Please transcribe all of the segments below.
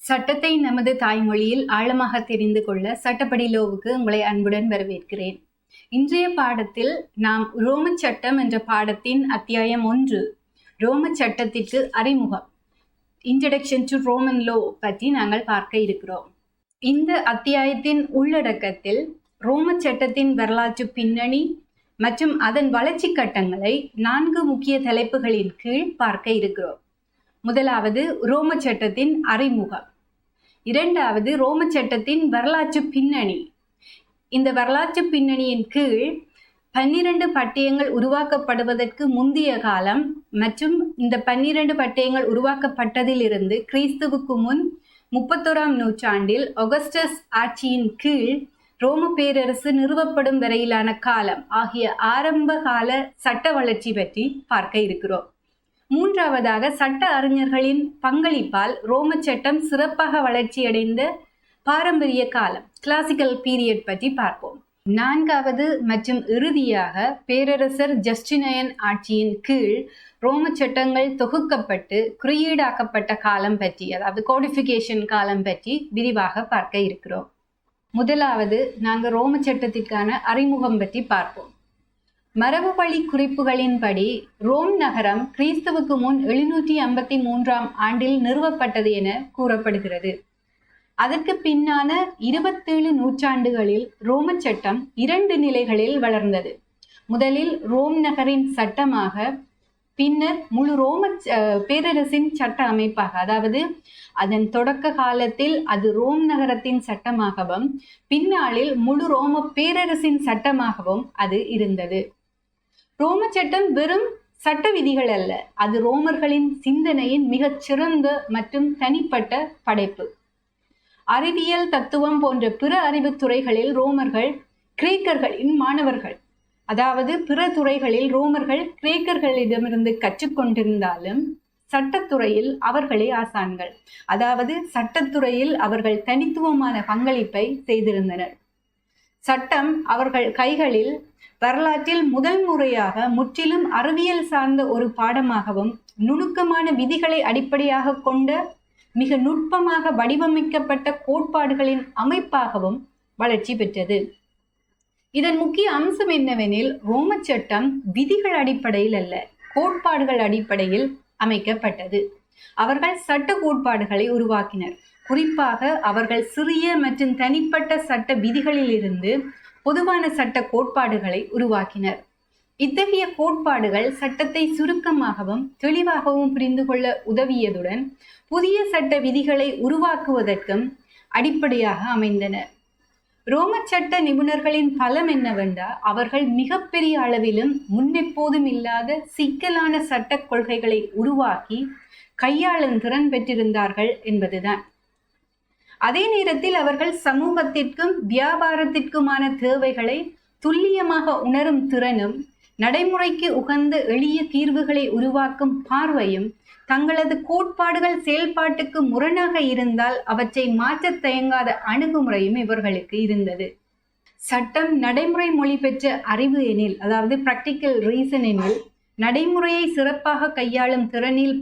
சட்டத்தை நமது தாய்மொழியில் ஆழமாக தெரிந்து கொள்ள சட்டப்படி லோவுக்கு உங்களை அன்புடன் வரவேற்கிறேன். இன்றைய பாடத்தில் நாம் ரோம சட்டம் என்ற பாடத்தின் அத்தியாயம் 1 ரோம சட்டத்திற்கு அறிமுகம் இன்ட்ரடக்ஷன் டு ரோமன் லோ பற்றி நாங்கள் பார்க்க இருக்கிறோம். இந்த அத்தியாயத்தின் உள்ளடக்கத்தில் ரோம சட்டத்தின் வரலாற்று பின்னணி மற்றும் அதன் வளர்ச்சி கட்டங்களை 4 முக்கிய தலைப்புகளின் கீழ் பார்க்க இருக்கிறோம். முதலாவது ரோம சட்டத்தின் அறிமுகம், இரண்டாவது ரோம சட்டத்தின் வரலாற்று பின்னணி. இந்த வரலாற்று பின்னணியின் கீழ் 12 பட்டயங்கள் உருவாக்கப்படுவதற்கு முந்தைய காலம் மற்றும் இந்த 12 பட்டயங்கள் உருவாக்கப்பட்டதிலிருந்து கிறிஸ்துவுக்கு முன் 31ஆம் நூற்றாண்டில் ஆகஸ்டஸ் ஆட்சியின் கீழ் ரோம பேரரசு நிறுவப்படும் வரையிலான காலம் ஆகிய ஆரம்ப கால சட்ட வளர்ச்சி பற்றி பார்க்க இருக்கிறோம். மூன்றாவதாக சட்ட அறிஞர்களின் பங்களிப்பால் ரோம சட்டம் சிறப்பாக வளர்ச்சியடைந்த பாரம்பரிய காலம் கிளாசிக்கல் பீரியட் பற்றி பார்ப்போம். நான்காவது மற்றும் இறுதியாக பேரரசர் ஜஸ்டினியன் ஆட்சியின் கீழ் ரோம சட்டங்கள் தொகுக்கப்பட்டு குறியீடாக்கப்பட்ட காலம் பற்றி, அதாவது கோடிஃபிகேஷன் காலம் பற்றி விரிவாக பார்க்க இருக்கிறோம். முதலாவது நாங்கள் ரோம சட்டத்திற்கான அறிமுகம் பற்றி பார்ப்போம். மரபு வழி குறிப்புகளின்படி ரோம் நகரம் கிறிஸ்துவுக்கு முன் 753ஆம் ஆண்டில் நிறுவப்பட்டது என கூறப்படுகிறது. அதற்கு பின்னான 27 நூற்றாண்டுகளில் ரோம சட்டம் 2 நிலைகளில் வளர்ந்தது. முதலில் ரோம் நகரின் சட்டமாக, பின்னர் முழு ரோம பேரரசின் சட்ட அமைப்பாக, அதாவது அதன் தொடக்க காலத்தில் அது ரோம் நகரத்தின் சட்டமாகவும் பின்னாளில் முழு ரோம பேரரசின் சட்டமாகவும் அது இருந்தது. ரோம சட்டம் வெறும் சட்ட விதிகள் அல்ல, அது ரோமர்களின் சிந்தனையின் மிகச் சிறந்த மற்றும் தனிப்பட்ட படைப்பு. அறிவியல், தத்துவம் போன்ற பிற அறிவுத் துறைகளில் ரோமர்கள் கிரேக்கர்களின் மாணவர்கள், அதாவது பிற துறைகளில் ரோமர்கள் கிரேக்கர்களிடமிருந்து கற்றுக்கொண்டிருந்தாலும் சட்டத்துறையில் அவர்களே ஆசான்கள், அதாவது சட்டத்துறையில் அவர்கள் தனித்துவமான பங்களிப்பை செய்திருந்தனர். சட்டம் அவர்கள் கைகளில் வரலாற்றில் முதல் முறையாக முற்றிலும் அறிவியல் சார்ந்த ஒரு பாடமாகவும் நுணுக்கமான விதிகளை அடிப்படையாக கொண்ட மிக நுட்பமாக வடிவமைக்கப்பட்ட கோட்பாடுகளின் அமைப்பாகவும் வளர்ச்சி பெற்றது. இதன் முக்கிய அம்சம் என்னவெனில், ரோம சட்டம் விதிகள் அடிப்படையில் அல்ல, கோட்பாடுகள் அடிப்படையில் அமைக்கப்பட்டது. அவர்கள் சட்ட கோட்பாடுகளை உருவாக்கினர். குறிப்பாக அவர்கள் சிறிய மற்றும் தனிப்பட்ட சட்ட விதிகளில் இருந்து பொதுவான சட்ட கோட்பாடுகளை உருவாக்கினர். இத்தகைய கோட்பாடுகள் சட்டத்தை சுருக்கமாகவும் தெளிவாகவும் புரிந்து கொள்ள உதவியதுடன் புதிய சட்ட விதிகளை உருவாக்குவதற்கும் அடிப்படையாக அமைந்தன. ரோம சட்ட நிபுணர்களின் பலம் என்னவென்றால், அவர்கள் மிகப்பெரிய அளவிலும் முன்னெப்போதும் இல்லாத சிக்கலான சட்ட கொள்கைகளை உருவாக்கி கையாளும் திறன் பெற்றிருந்தார்கள் என்பதுதான். அதே நேரத்தில் அவர்கள் சமூகத்திற்கும் வியாபாரத்திற்குமான தேவைகளை துல்லியமாக உணரும் திறனும், நடைமுறைக்கு உகந்த எளிய தீர்வுகளை உருவாக்கும் பார்வையும், தங்களது கோட்பாடுகள் செயல்பாட்டுக்கு முரணாக இருந்தால் அவற்றை மாற்ற தயங்காத அணுகுமுறையும் இவர்களுக்கு இருந்தது. சட்டம் நடைமுறை மொழி பெற்ற அறிவு எனில், அதாவது பிராக்டிக்கல் ரீசன் எனில், நடைமுறையை சிறப்பாக கையாளும் திறனில்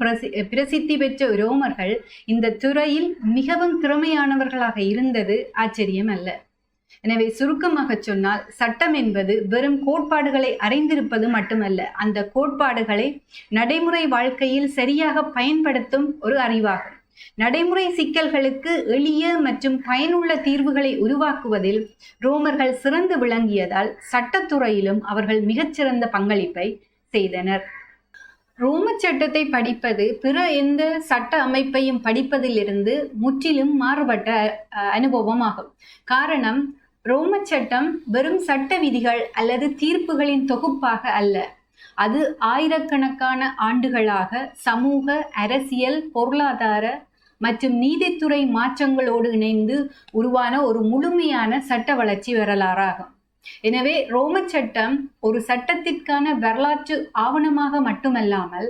பிரசித்தி பெற்ற ரோமர்கள் இந்த துறையில் மிகவும் திறமையானவர்களாக இருந்தது ஆச்சரியம் அல்ல. எனவே சுருக்கமாக சொன்னால், சட்டம் என்பது வெறும் கோட்பாடுகளை அறிந்திருப்பது மட்டுமல்ல, அந்த கோட்பாடுகளை நடைமுறை வாழ்க்கையில் சரியாக பயன்படுத்தும் ஒரு அறிவாகும். நடைமுறை சிக்கல்களுக்கு எளிய மற்றும் பயனுள்ள தீர்வுகளை உருவாக்குவதில் ரோமர்கள் சிறந்து விளங்கியதால் சட்டத்துறையிலும் அவர்கள் மிகச்சிறந்த பங்களிப்பை செய்தனர். ரோம சட்டத்தை படிப்பது பிற எந்த சட்ட அமைப்பையும் படிப்பதிலிருந்து முற்றிலும் மாறுபட்ட அனுபவமாகும். காரணம், ரோம சட்டம் வெறும் சட்ட விதிகள் அல்லது தீர்ப்புகளின் தொகுப்பாக அல்ல. அது ஆயிரக்கணக்கான ஆண்டுகளாக சமூக, அரசியல், பொருளாதார மற்றும் நீதித்துறை மாற்றங்களோடு இணைந்து உருவான ஒரு முழுமையான சட்ட வளர்ச்சி வரலாறாகும். எனவே ரோம சட்டம் ஒரு சட்டத்திற்கான வரலாற்று ஆவணமாக மட்டுமல்லாமல்,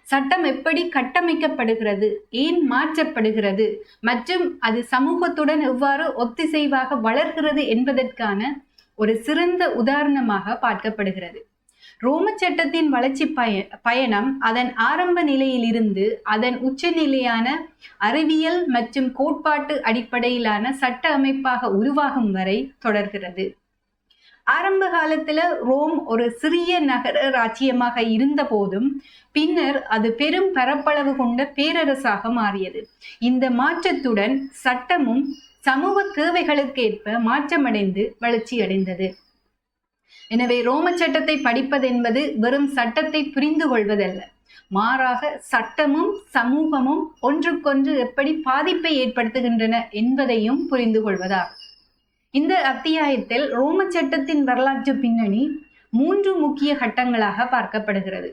சட்டம் எப்படி கட்டமைக்கப்படுகிறது, ஏன் மாற்றப்படுகிறது மற்றும் அது சமூகத்துடன் எவ்வாறு ஒத்திசைவாக வளர்கிறது என்பதற்கான ஒரு சிறந்த உதாரணமாக பார்க்கப்படுகிறது. ரோம சட்டத்தின் வளர்ச்சி பயணம் அதன் ஆரம்ப நிலையிலிருந்து அதன் உச்சநிலையான அறிவியல் மற்றும் கோட்பாட்டு அடிப்படையிலான சட்ட அமைப்பாக உருவாகும் வரை தொடர்கிறது. ஆரம்ப காலத்துல ரோம் ஒரு சிறிய நகர ராஜ்யமாக இருந்த போதும் பின்னர் அது பெரும் பரப்பளவு கொண்ட பேரரசாக மாறியது. இந்த மாற்றத்துடன் சட்டமும் சமூக தேவைகளுக்கேற்ப மாற்றமடைந்து வளர்ச்சியடைந்தது. எனவே ரோம சட்டத்தை படிப்பதென்பது வெறும் சட்டத்தை புரிந்து கொள்வதல்ல, மாறாக சட்டமும் சமூகமும் ஒன்றுக்கொன்று எப்படி பாதிப்பை ஏற்படுத்துகின்றன என்பதையும் புரிந்து கொள்வதாகும். இந்த அத்தியாயத்தில் ரோம சட்டத்தின் வரலாற்று பின்னணி 3 முக்கிய கட்டங்களாக பார்க்கப்படுகிறது.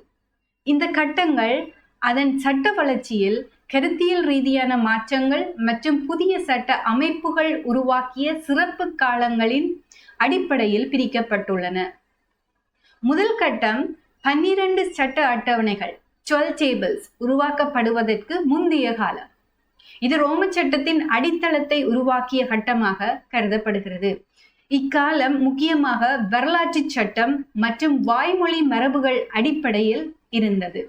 இந்த கட்டங்கள் அதன் சட்ட வளர்ச்சியில் கருத்தியல் ரீதியான மாற்றங்கள் மற்றும் புதிய சட்ட அமைப்புகள் உருவாக்கிய சிறப்பு காலங்களின் அடிப்படையில் பிரிக்கப்பட்டுள்ளன. முதல் கட்டம் 12 சட்ட அட்டவணைகள் 12 டேபிள்ஸ் உருவாக்கப்படுவதற்கு முந்தைய காலம். இது ரோம சட்டத்தின் அடித்தளத்தை உருவாக்கிய கட்டமாக கருதப்படுகிறது. இக்காலம் முக்கியமாக வரலாற்று சட்டம் மற்றும் வாய்மொழி மரபுகள் அடிப்படையில் இருந்தது.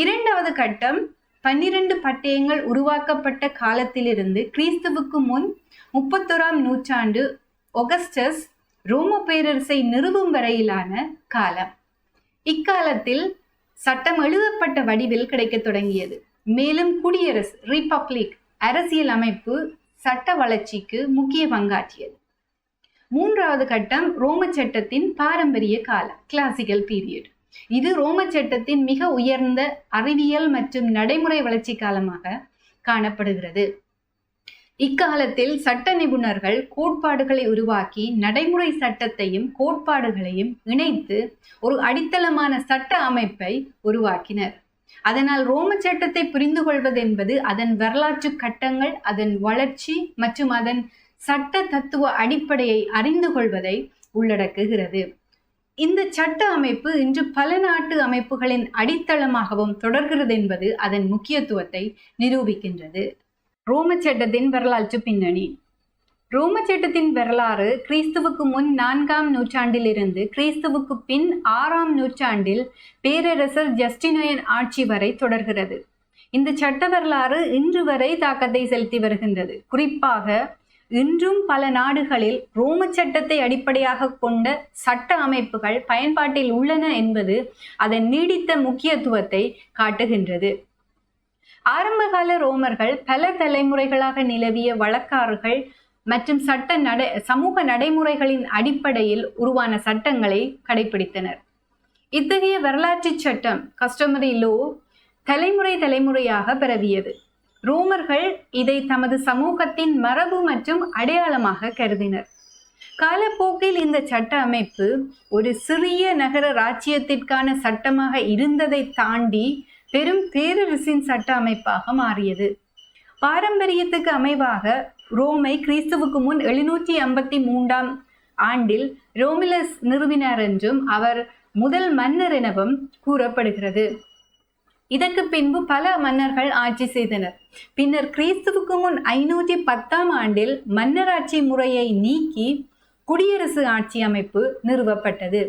இரண்டாவது கட்டம் 12 பட்டயங்கள் உருவாக்கப்பட்ட காலத்திலிருந்து கிறிஸ்துவுக்கு முன் 31ஆம் நூற்றாண்டு ஒகஸ்டஸ் ரோம பேரரசை நிறுவும் வரையிலான காலம். இக்காலத்தில் சட்டம் எழுதப்பட்ட வடிவில் கிடைக்க தொடங்கியது. மேலும் குடியரசு ரிபப்ளிக் அரசியல் அமைப்பு சட்ட வளர்ச்சிக்கு முக்கிய பங்காற்றியது. மூன்றாவது கட்டம் ரோம சட்டத்தின் பாரம்பரிய காலம் கிளாசிக்கல் பீரியட். இது ரோம சட்டத்தின் மிக உயர்ந்த அறிவியல் மற்றும் நடைமுறை வளர்ச்சி காலமாக காணப்படுகிறது. இக்காலத்தில் சட்ட நிபுணர்கள் கோட்பாடுகளை உருவாக்கி நடைமுறை சட்டத்தையும் கோட்பாடுகளையும் இணைத்து ஒரு அடித்தளமான சட்ட அமைப்பை உருவாக்கினர். அதனால் ரோம சட்டத்தை புரிந்து கொள்வது என்பது அதன் வரலாற்று கட்டங்கள், அதன் வளர்ச்சி மற்றும் அதன் சட்ட தத்துவ அடிப்படையை அறிந்து கொள்வதை உள்ளடக்குகிறது. இந்த சட்ட அமைப்பு இன்று பல நாட்டு அமைப்புகளின் அடித்தளமாகவும் தொடர்கிறது என்பது அதன் முக்கியத்துவத்தை நிரூபிக்கின்றது. ரோம சட்டத்தின் வரலாற்று பின்னணி. ரோம சட்டத்தின் வரலாறு கிறிஸ்துவுக்கு முன் 4ஆம் நூற்றாண்டிலிருந்து கிறிஸ்துவுக்கு பின் 6ஆம் நூற்றாண்டில் பேரரசர் ஜஸ்டினியன் ஆட்சி வரை தொடர்கிறது. இந்த சட்ட வரலாறு இன்று வரை தாக்கத்தை செலுத்தி வருகின்றது. குறிப்பாக இன்றும் பல நாடுகளில் ரோம சட்டத்தை அடிப்படையாக கொண்ட சட்ட அமைப்புகள் பயன்பாட்டில் உள்ளன என்பது அதன் நீடித்த முக்கியத்துவத்தை காட்டுகின்றது. ஆரம்பகால ரோமர்கள் பல தலைமுறைகளாக நிலவிய வழக்காறுகள் மற்றும் சமூக நடைமுறைகளின் அடிப்படையில் உருவான சட்டங்களை கடைபிடித்தனர். இத்தகைய வரலாற்று சட்டம் கஸ்டமரி லோ தலைமுறையாக பரவியது. ரோமர்கள் இதை தமது சமூகத்தின் மரபு மற்றும் அடையாளமாக கருதினர். காலப்போக்கில் இந்த சட்ட அமைப்பு ஒரு சிறிய நகர ராச்சியத்திற்கான சட்டமாக இருந்ததை தாண்டி பெரும் பேரரசின் சட்ட அமைப்பாக மாறியது. பாரம்பரியத்துக்கு அமைவாக ரோமை கிறிஸ்துவுக்கு முன் 753ஆம் ஆண்டில் ரோமிலஸ் நிறுவினார் என்றும் அவர் முதல் மன்னர் எனவும் கூறப்படுகிறது. இதற்கு பின்பு பல மன்னர்கள் ஆட்சி செய்தனர். பின்னர் கிறிஸ்துவுக்கு முன் 510ஆம் ஆண்டில் மன்னராட்சி முறையை நீக்கி குடியரசு ஆட்சி அமைப்பு நிறுவப்பட்டது.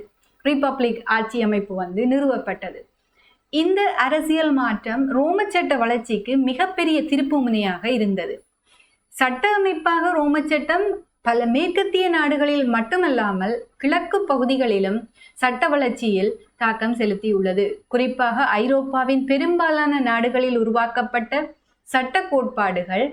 ரிபப்ளிக் ஆட்சி அமைப்பு நிறுவப்பட்டது. இந்த அரசியல் மாற்றம் ரோம சட்ட வளர்ச்சிக்கு மிகப்பெரிய திருப்பு முனையாக இருந்தது. சட்ட அமைப்பாக ரோம சட்டம் பல மேற்கத்திய நாடுகளில் மட்டுமல்லாமல் கிழக்கு பகுதிகளிலும் சட்ட வளர்ச்சியில் தாக்கம் செலுத்தியுள்ளது. குறிப்பாக ஐரோப்பாவின் பெரும்பாலான நாடுகளில் உருவாக்கப்பட்ட சட்ட கோட்பாடுகள்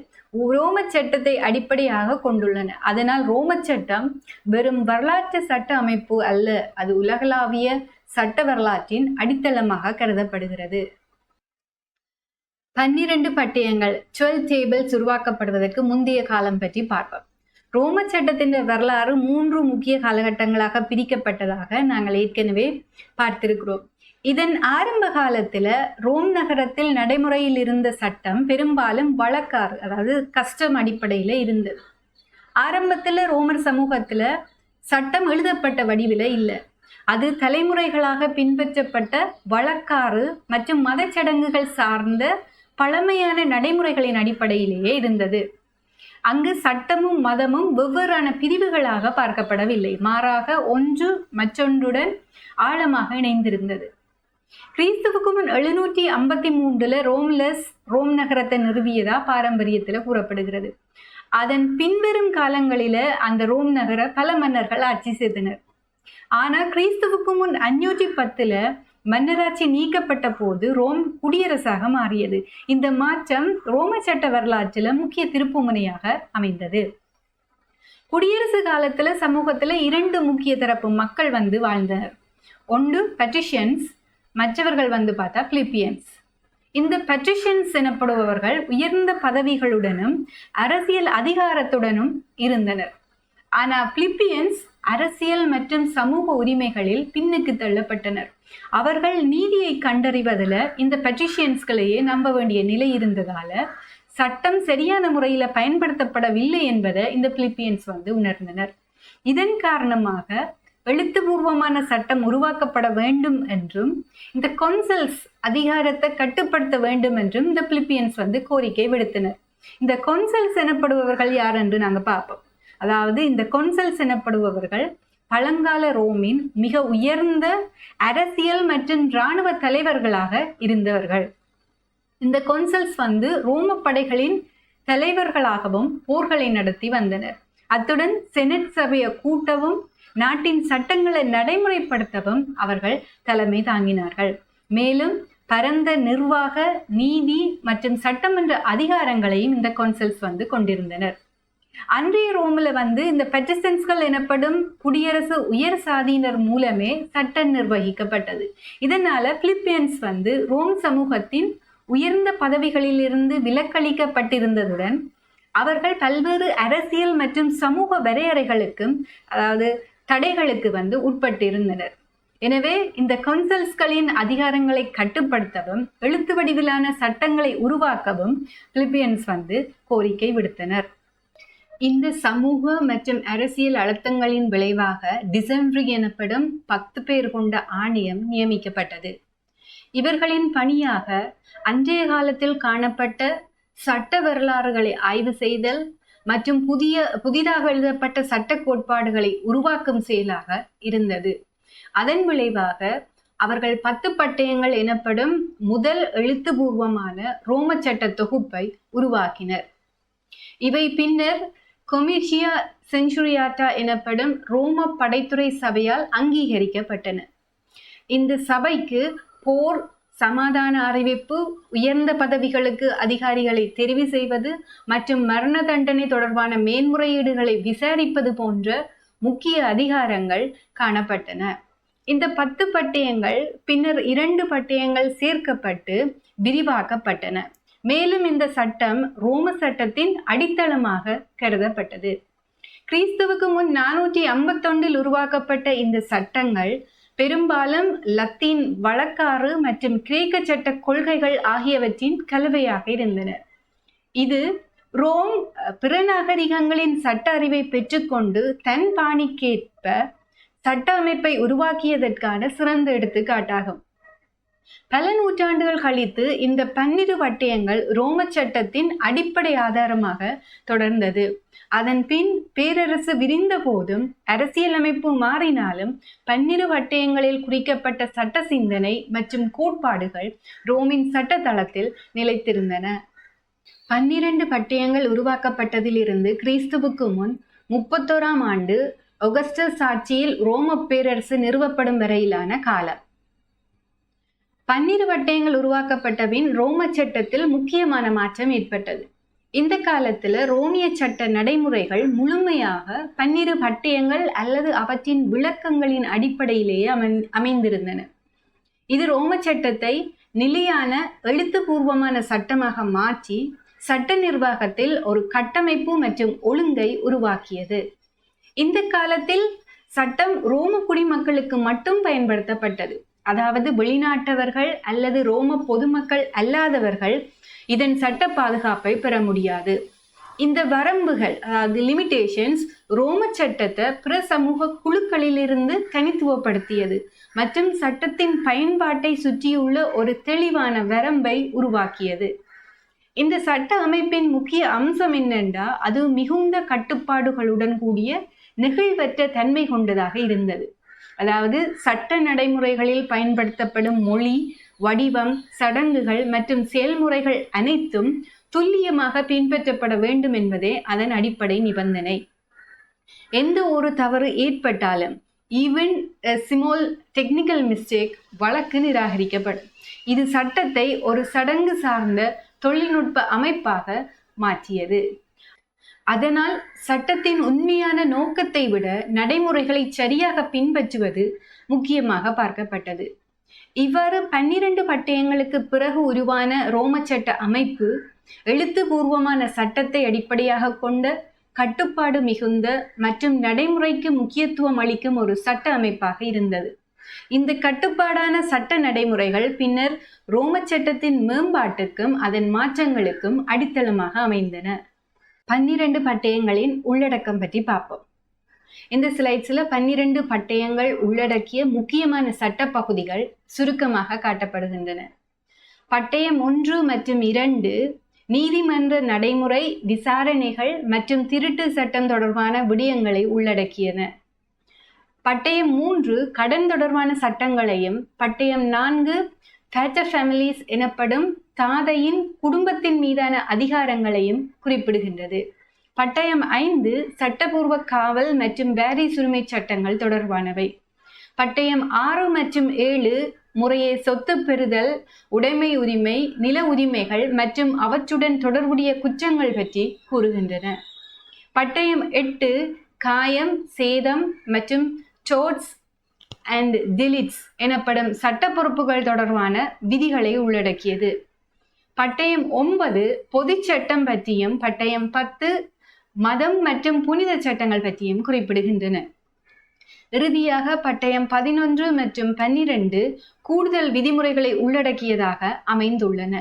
ரோம சட்டத்தை அடிப்படையாக கொண்டுள்ளன. அதனால் ரோம சட்டம் வெறும் வரலாற்று சட்ட அமைப்பு அல்ல, அது உலகளாவிய சட்ட வரலாற்றின் அடித்தளமாக கருதப்படுகிறது. 12 பட்டயங்கள் 12 டேபிள்ஸ் உருவாக்கப்படுவதற்கு முந்தைய காலம் பற்றி பார்ப்போம். ரோம சட்டத்தின் வரலாறு 3 முக்கிய காலகட்டங்களாக பிரிக்கப்பட்டதாக நாங்கள் ஏற்கனவே பார்த்திருக்கிறோம். இதன் ஆரம்ப காலத்துல ரோம் நகரத்தில் நடைமுறையில் இருந்த சட்டம் பெரும்பாலும் வழக்காறு, அதாவது கஸ்டம் அடிப்படையில இருந்தது. ஆரம்பத்துல ரோமர் சமூகத்துல சட்டம் எழுதப்பட்ட வடிவில இல்லை. அது தலைமுறைகளாக பின்பற்றப்பட்ட வழக்காறு மற்றும் மத சடங்குகள் சார்ந்த பழமையான நடைமுறைகளின் அடிப்படையிலேயே இருந்தது. அங்கு சட்டமும் மதமும் வெவ்வேறான பிரிவுகளாக பார்க்கப்படவில்லை, மாறாக ஒன்று மற்றொன்றுடன் ஆழமாக இணைந்திருந்தது. கிறிஸ்துவுக்கு முன் 753 ரோம் நகரத்தை நிறுவியதா பாரம்பரியத்தில் கூறப்படுகிறது. அதன் பின்வரும் காலங்களில அந்த ரோம் நகர பல மன்னர்கள் ஆட்சி செய்தனர். ஆனா கிறிஸ்துவுக்கு முன் 510 மன்னராட்சி நீக்கப்பட்ட போது ரோம் குடியரசாக மாறியது. இந்த மாற்றம் ரோம சட்ட வரலாற்றில் முக்கிய திருப்புமுனையாக அமைந்தது. குடியரசு காலத்துல சமூகத்துல 2 முக்கிய தரப்பு மக்கள் வாழ்ந்தனர். ஒன்று பட்ரிஷியன்ஸ், மற்றவர்கள் பார்த்தா பிலிப்பியன்ஸ். இந்த பட்ரிஷியன்ஸ் எனப்படுபவர்கள் உயர்ந்த பதவிகளுடனும் அரசியல் அதிகாரத்துடனும் இருந்தனர். ஆனா பிலிப்பியன்ஸ் அரசியல் மற்றும் சமூக உரிமைகளில் பின்னுக்கு தள்ளப்பட்டனர். அவர்கள் நீதியை கண்டறிவதில் இந்த பட்ரிஷியன்ஸ்களையே நம்ப வேண்டிய நிலை இருந்ததால சட்டம் சரியான முறையில பயன்படுத்தப்படவில்லை என்பதை இந்த பிலிப்பியன்ஸ் உணர்ந்தனர். இதன் காரணமாக எழுத்துப்பூர்வமான சட்டம் உருவாக்கப்பட வேண்டும் என்றும் இந்த கொன்சல்ஸ் அதிகாரத்தை கட்டுப்படுத்த வேண்டும் என்றும் இந்த பிலிப்பியன்ஸ் கோரிக்கை விடுத்தனர். இந்த கொன்சல்ஸ் எனப்படுபவர்கள் யார் என்று நாங்கள் பார்ப்போம். அதாவது இந்த கொன்சல்ஸ் எனப்படுபவர்கள் பழங்கால ரோமின் மிக உயர்ந்த அரசியல் மற்றும் இராணுவ தலைவர்களாக இருந்தவர்கள். இந்த கொன்சல்ஸ் ரோம படைகளின் தலைவர்களாகவும் போர்களை நடத்தி வந்தனர். அத்துடன் செனட் சபையை கூட்டவும் நாட்டின் சட்டங்களை நடைமுறைப்படுத்தவும் அவர்கள் தலைமை தாங்கினார்கள். மேலும் பரந்த நிர்வாக, நீதி மற்றும் சட்டமன்ற அதிகாரங்களையும் இந்த கொன்சல்ஸ் கொண்டிருந்தனர். அன்றைய ரோமில் இந்த பட்ரிஷியன்ஸ்கள் எனப்படும் குடியரசு உயர் சாதியினர் மூலமே சட்டம் நிர்வகிக்கப்பட்டது. இதனால பிலிப்பியன்ஸ் ரோம் சமூகத்தின் உயர்ந்த பதவிகளில் இருந்து விலக்களிக்கப்பட்டிருந்ததுடன் அவர்கள் பல்வேறு அரசியல் மற்றும் சமூக வரையறைகளுக்கும் அதாவது தடைகளுக்கு உட்பட்டிருந்தனர். எனவே இந்த கொன்சல்ஸ்களின் அதிகாரங்களை கட்டுப்படுத்தவும் எழுத்து வடிவிலான சட்டங்களை உருவாக்கவும் பிலிப்பியன்ஸ் கோரிக்கை விடுத்தனர். இந்த சமூக மற்றும் அரசியல் அழுத்தங்களின் விளைவாக டிசெம்ப்ரி எனப்படும் 10 பேர் கொண்ட ஆணையம் நியமிக்கப்பட்டது. இவர்களின் பணியாக அன்றைய காலத்தில் காணப்பட்ட சட்ட வரலாறுகளை ஆய்வு செய்தல் மற்றும் புதிதாக எழுதப்பட்ட சட்ட கோட்பாடுகளை உருவாக்கும் செயலாக இருந்தது. அதன் விளைவாக அவர்கள் 10 பட்டயங்கள் எனப்படும் முதல் எழுத்துப்பூர்வமான ரோம சட்ட தொகுப்பை உருவாக்கினர். இவை பின்னர் கொமிஷியா சென்சுரியாட்டா எனப்படும் ரோம படைத்துறை சபையால் அங்கீகரிக்கப்பட்டன. இந்த சபைக்கு போர், சமாதான அறிவிப்பு, உயர்ந்த பதவிகளுக்கு அதிகாரிகளை தெரிவு செய்வது மற்றும் மரண தண்டனை தொடர்பான மேன்முறையீடுகளை விசாரிப்பது போன்ற முக்கிய அதிகாரங்கள் காணப்பட்டன. இந்த 10 பட்டயங்கள் பின்னர் 2 பட்டயங்கள் சேர்க்கப்பட்டு விரிவாக்கப்பட்டன. மேலும் இந்த சட்டம் ரோம சட்டத்தின் அடித்தளமாக கருதப்பட்டது. கிறிஸ்துவுக்கு முன் 451 உருவாக்கப்பட்ட இந்த சட்டங்கள் பெரும்பாலும் லத்தீன் வழக்காறு மற்றும் கிரேக்க சட்ட கொள்கைகள் ஆகியவற்றின் கலவையாக இருந்தன. இது ரோம் பிற நாகரிகங்களின் சட்ட அறிவை பெற்றுக்கொண்டு தன் பாணிக்கேற்ப சட்ட அமைப்பை உருவாக்கியதற்கான சிறந்த எடுத்துக்காட்டாகும். பல நூற்றாண்டுகள் கழித்து இந்த 12 பட்டயங்கள் ரோம சட்டத்தின் அடிப்படை ஆதாரமாக தொடர்ந்தது. அதன் பின் பேரரசு விரிந்த போதும் அரசியலமைப்பு மாறினாலும் 12 பட்டயங்களில் குறிக்கப்பட்ட சட்ட சிந்தனை மற்றும் கோட்பாடுகள் ரோமின் சட்ட தளத்தில் நிலைத்திருந்தன. 12 பட்டயங்கள் உருவாக்கப்பட்டதிலிருந்து கிறிஸ்துவுக்கு முன் 31ஆம் ஆண்டு ஒகஸ்டஸ் ஆட்சியில் ரோம பேரரசு நிறுவப்படும் வரையிலான காலம். 12 பட்டயங்கள் உருவாக்கப்பட்ட பின் ரோம சட்டத்தில் முக்கியமான மாற்றம் ஏற்பட்டது. இந்த காலத்துல ரோமிய சட்ட நடைமுறைகள் முழுமையாக 12 பட்டயங்கள் அல்லது அவற்றின் விளக்கங்களின் அடிப்படையிலேயே அமைந்திருந்தன. இது ரோம சட்டத்தை நிலையான எழுத்துப்பூர்வமான சட்டமாக மாற்றி சட்ட நிர்வாகத்தில் ஒரு கட்டமைப்பு மற்றும் ஒழுங்கை உருவாக்கியது. இந்த காலத்தில் சட்டம் ரோம குடிமக்களுக்கு மட்டும் பயன்படுத்தப்பட்டது. அதாவது வெளிநாட்டவர்கள் அல்லது ரோம பொதுமக்கள் அல்லாதவர்கள் இதன் சட்ட பாதுகாப்பை பெற முடியாது. இந்த வரம்புகள் அதாவது லிமிடேஷன்ஸ் ரோம சட்டத்தை பிற சமூக குழுக்களிலிருந்து தனித்துவப்படுத்தியது மற்றும் சட்டத்தின் பயன்பாட்டை சுற்றியுள்ள ஒரு தெளிவான வரம்பை உருவாக்கியது. இந்த சட்ட அமைப்பின் முக்கிய அம்சம் என்னென்றா அது மிகுந்த கட்டுப்பாடுகளுடன் கூடிய நெகிழ்வற்ற தன்மை கொண்டதாக இருந்தது. அதாவது சட்ட நடைமுறைகளில் பயன்படுத்தப்படும் மொழி, வடிவம், சடங்குகள் மற்றும் செயல்முறைகள் அனைத்தும் துல்லியமாக பின்பற்றப்பட வேண்டும் என்பதே அதன் அடிப்படை நிபந்தனை. எந்த ஒரு தவறு ஏற்பட்டாலும் ஈவன் ஸ்மால் டெக்னிக்கல் மிஸ்டேக் வழக்கு நிராகரிக்கப்படும். இது சட்டத்தை ஒரு சடங்கு சார்ந்த தொழில்நுட்ப அமைப்பாக மாற்றியது. அதனால் சட்டத்தின் உண்மையான நோக்கத்தை விட நடைமுறைகளை சரியாக பின்பற்றுவது முக்கியமாக பார்க்கப்பட்டது. இவ்வாறு 12 பட்டயங்களுக்கு பிறகு உருவான ரோம சட்ட அமைப்பு எழுத்துப்பூர்வமான சட்டத்தை அடிப்படையாக கொண்ட கட்டுப்பாடு மிகுந்த மற்றும் நடைமுறைக்கு முக்கியத்துவம் அளிக்கும் ஒரு சட்ட அமைப்பாக இருந்தது. இந்த கட்டுப்பாடான சட்ட நடைமுறைகள் பின்னர் ரோம சட்டத்தின் மேம்பாட்டுக்கும் அதன் மாற்றங்களுக்கும் அடித்தளமாக அமைந்தன. 12 பட்டயங்களின் உள்ளடக்கம் பற்றி பார்ப்போம். இந்த ஸ்லைட்ஸில் 12 பட்டயங்கள் உள்ளடக்கிய முக்கியமான சட்ட பகுதிகள் சுருக்கமாக காட்டப்படுகின்றன. பட்டயம் 1 மற்றும் 2 நீதிமன்ற நடைமுறை, விசாரணைகள் மற்றும் திருட்டு சட்டம் தொடர்பான விடயங்களை உள்ளடக்கியன. பட்டயம் 3 கடன் தொடர்பான சட்டங்களையும், பட்டயம் 4 பேட்டர் ஃபேமிலிஸ் எனப்படும் தாதையின் குடும்பத்தின் மீதான அதிகாரங்களையும் குறிப்பிடுகின்றது. பட்டயம் 5 சட்டப்பூர்வ காவல் மற்றும் வாரிசு உரிமை சட்டங்கள் தொடர்பானவை. பட்டயம் 6 மற்றும் 7 முறையே சொத்து பெறுதல், உடைமை உரிமை, நில உரிமைகள் மற்றும் அவற்றுடன் தொடர்புடைய குற்றங்கள் பற்றி கூறுகின்றன. பட்டயம் 8 காயம், சேதம் மற்றும் டோர்ட்ஸ் அண்ட் டிலிட்ஸ் எனப்படும் சட்ட பொறுப்புகள் தொடர்பான விதிகளை உள்ளடக்கியது. பட்டயம் 9 பொது சட்டம் பற்றியும், பட்டயம் 10 மதம் மற்றும் புனித சட்டங்கள் பற்றியும் குறிப்பிடுகின்றன. இறுதியாக பட்டயம் 11 மற்றும் 12 கூடுதல் விதிமுறைகளை உள்ளடக்கியதாக அமைந்துள்ளன.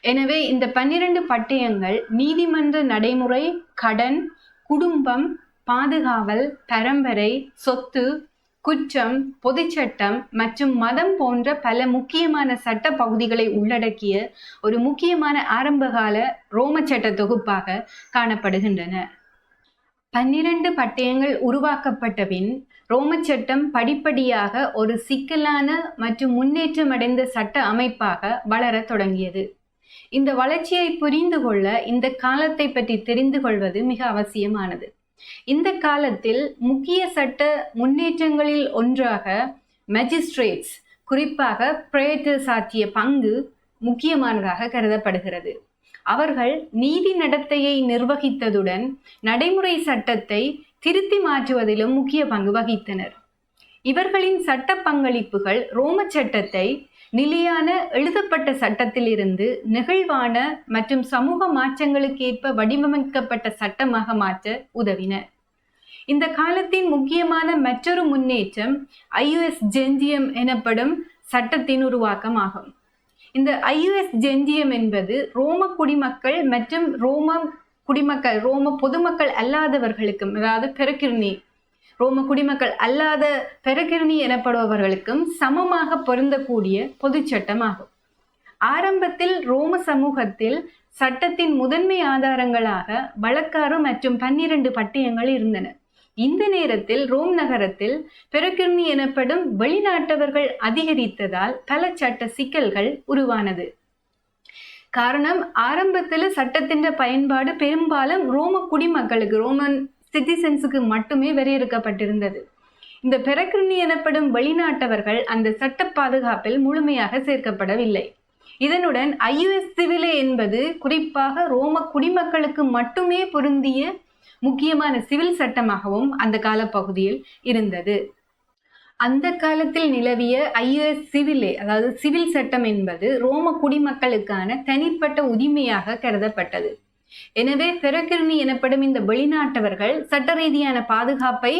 எனவே இந்த 12 பட்டயங்கள் நீதிமன்ற நடைமுறை, கடன், குடும்பம், பாதுகாவல், பரம்பரை, சொத்து, குற்றம், பொதுச்சட்டம் மற்றும் மதம் போன்ற பல முக்கியமான சட்ட பகுதிகளை உள்ளடக்கிய ஒரு முக்கியமான ஆரம்பகால ரோம சட்ட தொகுப்பாக காணப்படுகின்றன. 12 பட்டயங்கள் உருவாக்கப்பட்ட பின் ரோம சட்டம் படிப்படியாக ஒரு சிக்கலான மற்றும் முன்னேற்றமடைந்த சட்ட அமைப்பாக வளரத் தொடங்கியது. இந்த வளர்ச்சியை புரிந்து கொள்ள இந்த காலத்தை பற்றி தெரிந்து கொள்வது மிக அவசியமானது. இந்த காலத்தில் முக்கிய சட்ட முன்னேற்றங்களில் ஒன்றாக மேஜிஸ்ட்ரேட்ஸ், குறிப்பாக பிரேட்டர்ஸ் ஆற்றிய பங்கு முக்கியமானதாக கருதப்படுகிறது. அவர்கள் நீதி நடத்தையை நிர்வகித்ததுடன் நடைமுறை சட்டத்தை திருத்தி மாற்றுவதிலும் முக்கிய பங்கு வகித்தனர். இவர்களின் சட்ட பங்களிப்புகள் ரோம சட்டத்தை நிலையான எழுதப்பட்ட சட்டத்திலிருந்து நெகிழ்வான மற்றும் சமூக மாற்றங்களுக்கேற்ப வடிவமைக்கப்பட்ட சட்டமாக மாற்ற உதவின. இந்த காலத்தின் முக்கியமான மற்றொரு முன்னேற்றம் ஐயுஎஸ் ஜென்டியம் எனப்படும் சட்டத்தின் உருவாக்கமாகும். இந்த ஐயுஎஸ் ஜென்டியம் என்பது ரோம குடிமக்கள் மற்றும் ரோம பொதுமக்கள் அல்லாதவர்களுக்கும், அதாவது பெரக்கிர்னி, ரோம குடிமக்கள் அல்லாத பெரக்கிர்னி எனப்படுபவர்களுக்கும் சமமாக பொருந்தக்கூடிய பொது சட்டமாகும். ஆரம்பத்தில் ரோம சமூகத்தில் சட்டத்தின் முதன்மை ஆதாரங்களாக வழக்காறு மற்றும் 12 பட்டயங்கள் இருந்தன. இந்த நேரத்தில் ரோம் நகரத்தில் பெரக்கிர்னி எனப்படும் வெளிநாட்டவர்கள் அதிகரித்ததால் பல சட்ட சிக்கல்கள் உருவானது. காரணம், ஆரம்பத்தில் சட்டத்தின் பயன்பாடு பெரும்பாலும் ரோம குடிமக்களுக்கு, ரோமன் சிட்டிசன்ஸுக்கு மட்டுமே வரையறுக்கப்பட்டிருந்தது. இந்த பெரக்கிர்னி எனப்படும் வெளிநாட்டவர்கள் அந்த சட்ட பாதுகாப்பில் முழுமையாக சேர்க்கப்படவில்லை. இதனுடன் ஐயுஎஸ் சிவிலே என்பது குறிப்பாக ரோம குடிமக்களுக்கு மட்டுமே பொருந்திய முக்கியமான சிவில் சட்டமாகவும் அந்த காலப்பகுதியில் இருந்தது. அந்த காலத்தில் நிலவிய ஐயுஎஸ் சிவிலே, அதாவது சிவில் சட்டம் என்பது ரோம குடிமக்களுக்கான தனிப்பட்ட உரிமையாக கருதப்பட்டது. எனவே பெரக்கிர்னி எனப்படும் இந்த வெளிநாட்டவர்கள் சட்ட ரீதியான பாதுகாப்பை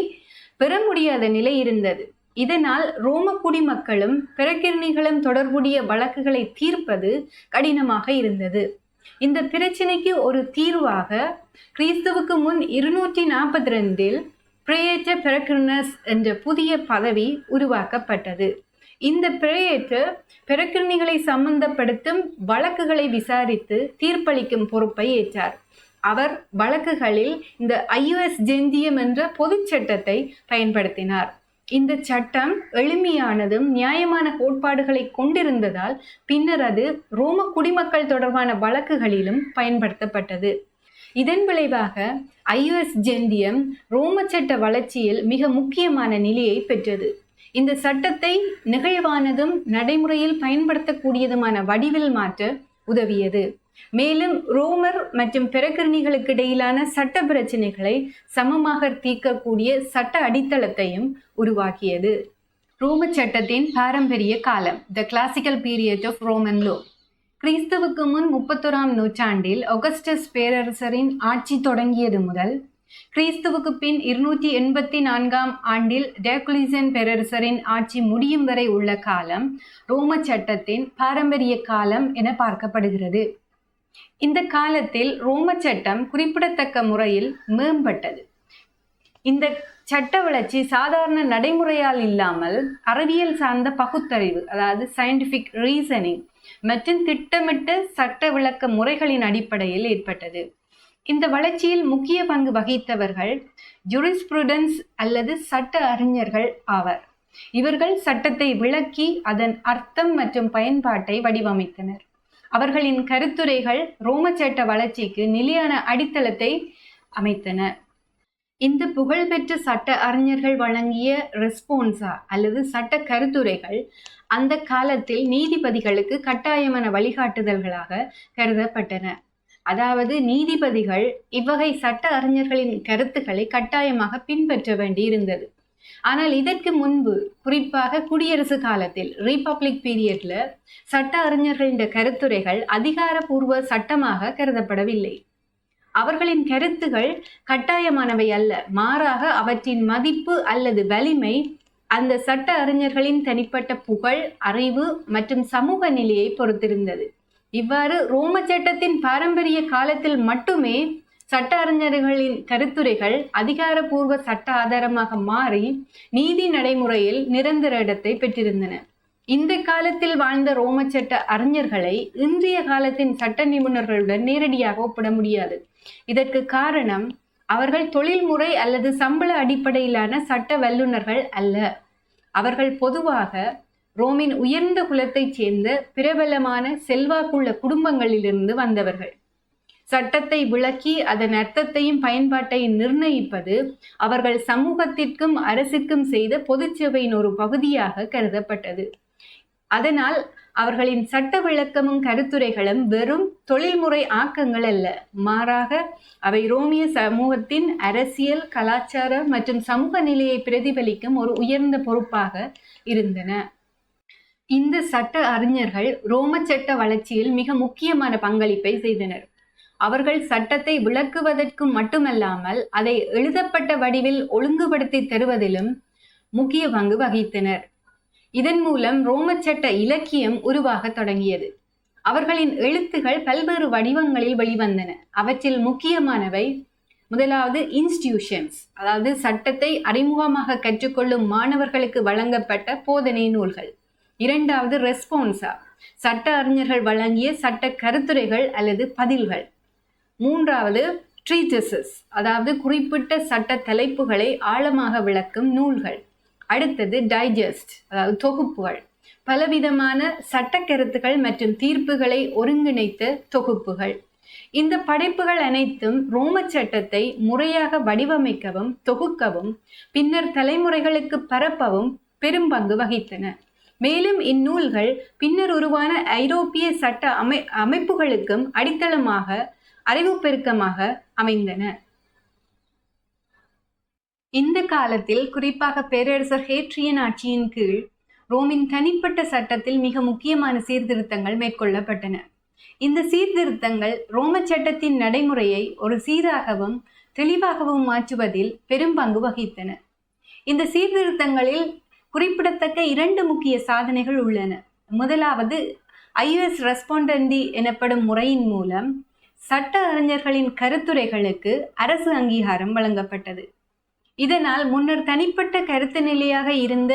பெற முடியாத நிலை இருந்தது. இதனால் ரோம குடிமக்களும் பெரக்கிர்னிகளும் தொடர்புடைய வழக்குகளை தீர்ப்பது கடினமாக இருந்தது. இந்த பிரச்சனைக்கு ஒரு தீர்வாக கிறிஸ்துவுக்கு முன் 242 பிரேட்டர் பெரக்கிர்னஸ் என்ற புதிய பதவி உருவாக்கப்பட்டது. இந்த பிரையேட்டர் பிரக்கிரணிகளை சம்பந்தப்படுத்தும் வழக்குகளை விசாரித்து தீர்ப்பளிக்கும் பொறுப்பை ஏற்றார். அவர் வழக்குகளில் இந்த ஐயுஎஸ் ஜெந்தியம் என்ற பொது சட்டத்தை பயன்படுத்தினார். இந்த சட்டம் எளிமையானதும் நியாயமான கோட்பாடுகளை கொண்டிருந்ததால் பின்னர் அது ரோம குடிமக்கள் தொடர்பான வழக்குகளிலும் பயன்படுத்தப்பட்டது. இதன் விளைவாக ஐயுஎஸ் ஜெந்தியம் ரோம சட்ட வளர்ச்சியில் மிக முக்கியமான நிலையை பெற்றது. இந்த சட்டத்தை நிகழ்வானதும் நடைமுறையில் பயன்படுத்தக்கூடியதுமான வடிவில் மாற்ற உதவியது. மேலும் ரோமர் மற்றும் பிரக்கிரணிகளுக்கு இடையிலான சட்ட பிரச்சனைகளை சமமாக தீர்க்கக்கூடிய சட்ட அடித்தளத்தையும் உருவாக்கியது. ரோம சட்டத்தின் பாரம்பரிய காலம், the classical period of Roman law. கிறிஸ்துவுக்கு முன் 31ஆம் நூற்றாண்டில் ஆகஸ்டஸ் பேரரசரின் ஆட்சி தொடங்கியது முதல் கிறிஸ்துவுக்கு பின் 284ஆம் ஆண்டில் டயோக்ளீசியன் பேரரசரின் ஆட்சி முடியும் வரை உள்ள காலம் ரோம சட்டத்தின் பாரம்பரிய காலம் என பார்க்கப்படுகிறது. இந்த காலத்தில் ரோம சட்டம் குறிப்பிடத்தக்க முறையில் மேம்பட்டது. இந்த சட்ட வளர்ச்சி சாதாரண நடைமுறையால் இல்லாமல் அறிவியல் சார்ந்த பகுத்தறிவு, அதாவது சயின்டிஃபிக் ரீசனிங் மற்றும் திட்டமிட்ட சட்ட விளக்க முறைகளின் அடிப்படையில் ஏற்பட்டது. இந்த வளர்ச்சியில் முக்கிய பங்கு வகித்தவர்கள் ஜூரிஸ்ப்ரூடன்ஸ் அல்லது சட்ட அறிஞர்கள் ஆவர். இவர்கள் சட்டத்தை விளக்கி அதன் அர்த்தம் மற்றும் பயன்பாட்டை வடிவமைத்தனர். அவர்களின் கருத்துரைகள் ரோம சட்ட வளர்ச்சிக்கு நிலையான அடித்தளத்தை அமைத்தன. இந்த புகழ்பெற்ற சட்ட அறிஞர்கள் வழங்கிய ரெஸ்பான்சா அல்லது சட்ட கருத்துரைகள் அந்த காலத்தில் நீதிபதிகளுக்கு கட்டாயமான வழிகாட்டுதல்களாக கருதப்பட்டன. அதாவது நீதிபதிகள் இவ்வகை சட்ட அறிஞர்களின் கருத்துக்களை கட்டாயமாக பின்பற்ற வேண்டி இருந்தது. ஆனால் இதற்கு முன்பு, குறிப்பாக குடியரசு காலத்தில், ரீபப்ளிக் பீரியட்ல சட்ட அறிஞர்களின் கருத்துரைகள் அதிகாரப்பூர்வ சட்டமாக கருதப்படவில்லை. அவர்களின் கருத்துகள் கட்டாயமானவை அல்ல, மாறாக அவற்றின் மதிப்பு அல்லது வலிமை அந்த சட்ட அறிஞர்களின் தனிப்பட்ட புகழ், அறிவு மற்றும் சமூக நிலையை பொறுத்திருந்தது. இவ்வாறு ரோம சட்டத்தின் பாரம்பரிய காலத்தில் மட்டுமே சட்ட அறிஞர்களின் கருத்துரைகள் அதிகாரப்பூர்வ சட்ட ஆதாரமாக மாறி நீதி நடைமுறையில் நிரந்தர இடத்தை பெற்றிருந்தன. இந்த காலத்தில் வாழ்ந்த ரோம சட்ட அறிஞர்களை இன்றைய காலத்தின் சட்ட நிபுணர்களுடன் நேரடியாக ஒப்பிட முடியாது. இதற்கு காரணம், அவர்கள் தொழில்முறை அல்லது சம்பள அடிப்படையிலான சட்ட வல்லுநர்கள் அல்ல. அவர்கள் பொதுவாக ரோமின் உயர்ந்த குலத்தைச் சேர்ந்த பிரபலமான செல்வாக்குள்ள குடும்பங்களிலிருந்து வந்தவர்கள். சட்டத்தை விளக்கி அதன் அர்த்தத்தையும் பயன்பாட்டையும் நிர்ணயிப்பது அவர்கள் சமூகத்திற்கும் அரசிற்கும் செய்த பொது சேவையின் ஒரு பகுதியாக கருதப்பட்டது. அதனால் அவர்களின் சட்ட விளக்கமும் கருத்துரைகளும் வெறும் தொழில்முறை ஆக்கங்கள் அல்ல, மாறாக அவை ரோமிய சமூகத்தின் அரசியல், கலாச்சார மற்றும் சமூக நிலையை பிரதிபலிக்கும் ஒரு உயர்ந்த பொறுப்பாக இருந்தன. இந்த சட்ட அறிஞர்கள் ரோம சட்ட வளர்ச்சியில் மிக முக்கியமான பங்களிப்பை செய்தனர். அவர்கள் சட்டத்தை விளக்குவதற்கு மட்டுமல்லாமல் அதை எழுதப்பட்ட வடிவில் ஒழுங்குபடுத்தி தருவதிலும் முக்கிய பங்கு வகித்தனர். இதன் மூலம் ரோம சட்ட இலக்கியம் உருவாக தொடங்கியது. அவர்களின் எழுத்துகள் பல்வேறு வடிவங்களில் வெளிவந்தன. அவற்றில் முக்கியமானவை, முதலாவது இன்ஸ்டிடியூஷன்ஸ், அதாவது சட்டத்தை அறிமுகமாக கற்றுக்கொள்ளும் மாணவர்களுக்கு வழங்கப்பட்ட போதனை நூல்கள். இரண்டாவது ரெஸ்பான்சா, சட்ட அறிஞர்கள் வழங்கிய சட்ட கருத்துரைகள் அல்லது பதில்கள். மூன்றாவது ட்ரீட்டிசஸ், அதாவது குறிப்பிட்ட சட்ட தலைப்புகளை ஆழமாக விளக்கும் நூல்கள். அடுத்தது டைஜஸ்ட், அதாவது தொகுப்புகள், பலவிதமான சட்ட கருத்துக்கள் மற்றும் தீர்ப்புகளை ஒருங்கிணைத்த தொகுப்புகள். இந்த படைப்புகள் அனைத்தும் ரோம சட்டத்தை முறையாக வடிவமைக்கவும் தொகுக்கவும் பின்னர் தலைமுறைகளுக்கு பரப்பவும் பெரும் பங்கு வகித்தன. மேலும் இந்நூல்கள் பின்னர் உருவான ஐரோப்பிய சட்ட அமைப்புகளுக்கும் அடித்தளமாக, அறிவு பெருக்கமாக அமைந்தன. இந்த காலத்தில், குறிப்பாக பேரரசர் ஹேட்ரியன் ஆட்சியின் கீழ் ரோமின் தனிப்பட்ட சட்டத்தில் மிக முக்கியமான சீர்திருத்தங்கள் மேற்கொள்ளப்பட்டன. இந்த சீர்திருத்தங்கள் ரோம சட்டத்தின் நடைமுறையை ஒரு சீராகவும் தெளிவாகவும் மாற்றுவதில் பெரும் பங்கு வகித்தன. இந்த சீர்திருத்தங்களில் குறிப்பிடத்தக்க 2 முக்கிய சாதனைகள் உள்ளன. முதலாவது, ஐயுஎஸ் ரெஸ்பாண்டண்டி எனப்படும் முறையின் மூலம் சட்ட அறிஞர்களின் கருத்துரைகளுக்கு அரசு அங்கீகாரம் வழங்கப்பட்டது. இதனால் முன்னர் தனிப்பட்ட கருத்து நிலையாக இருந்த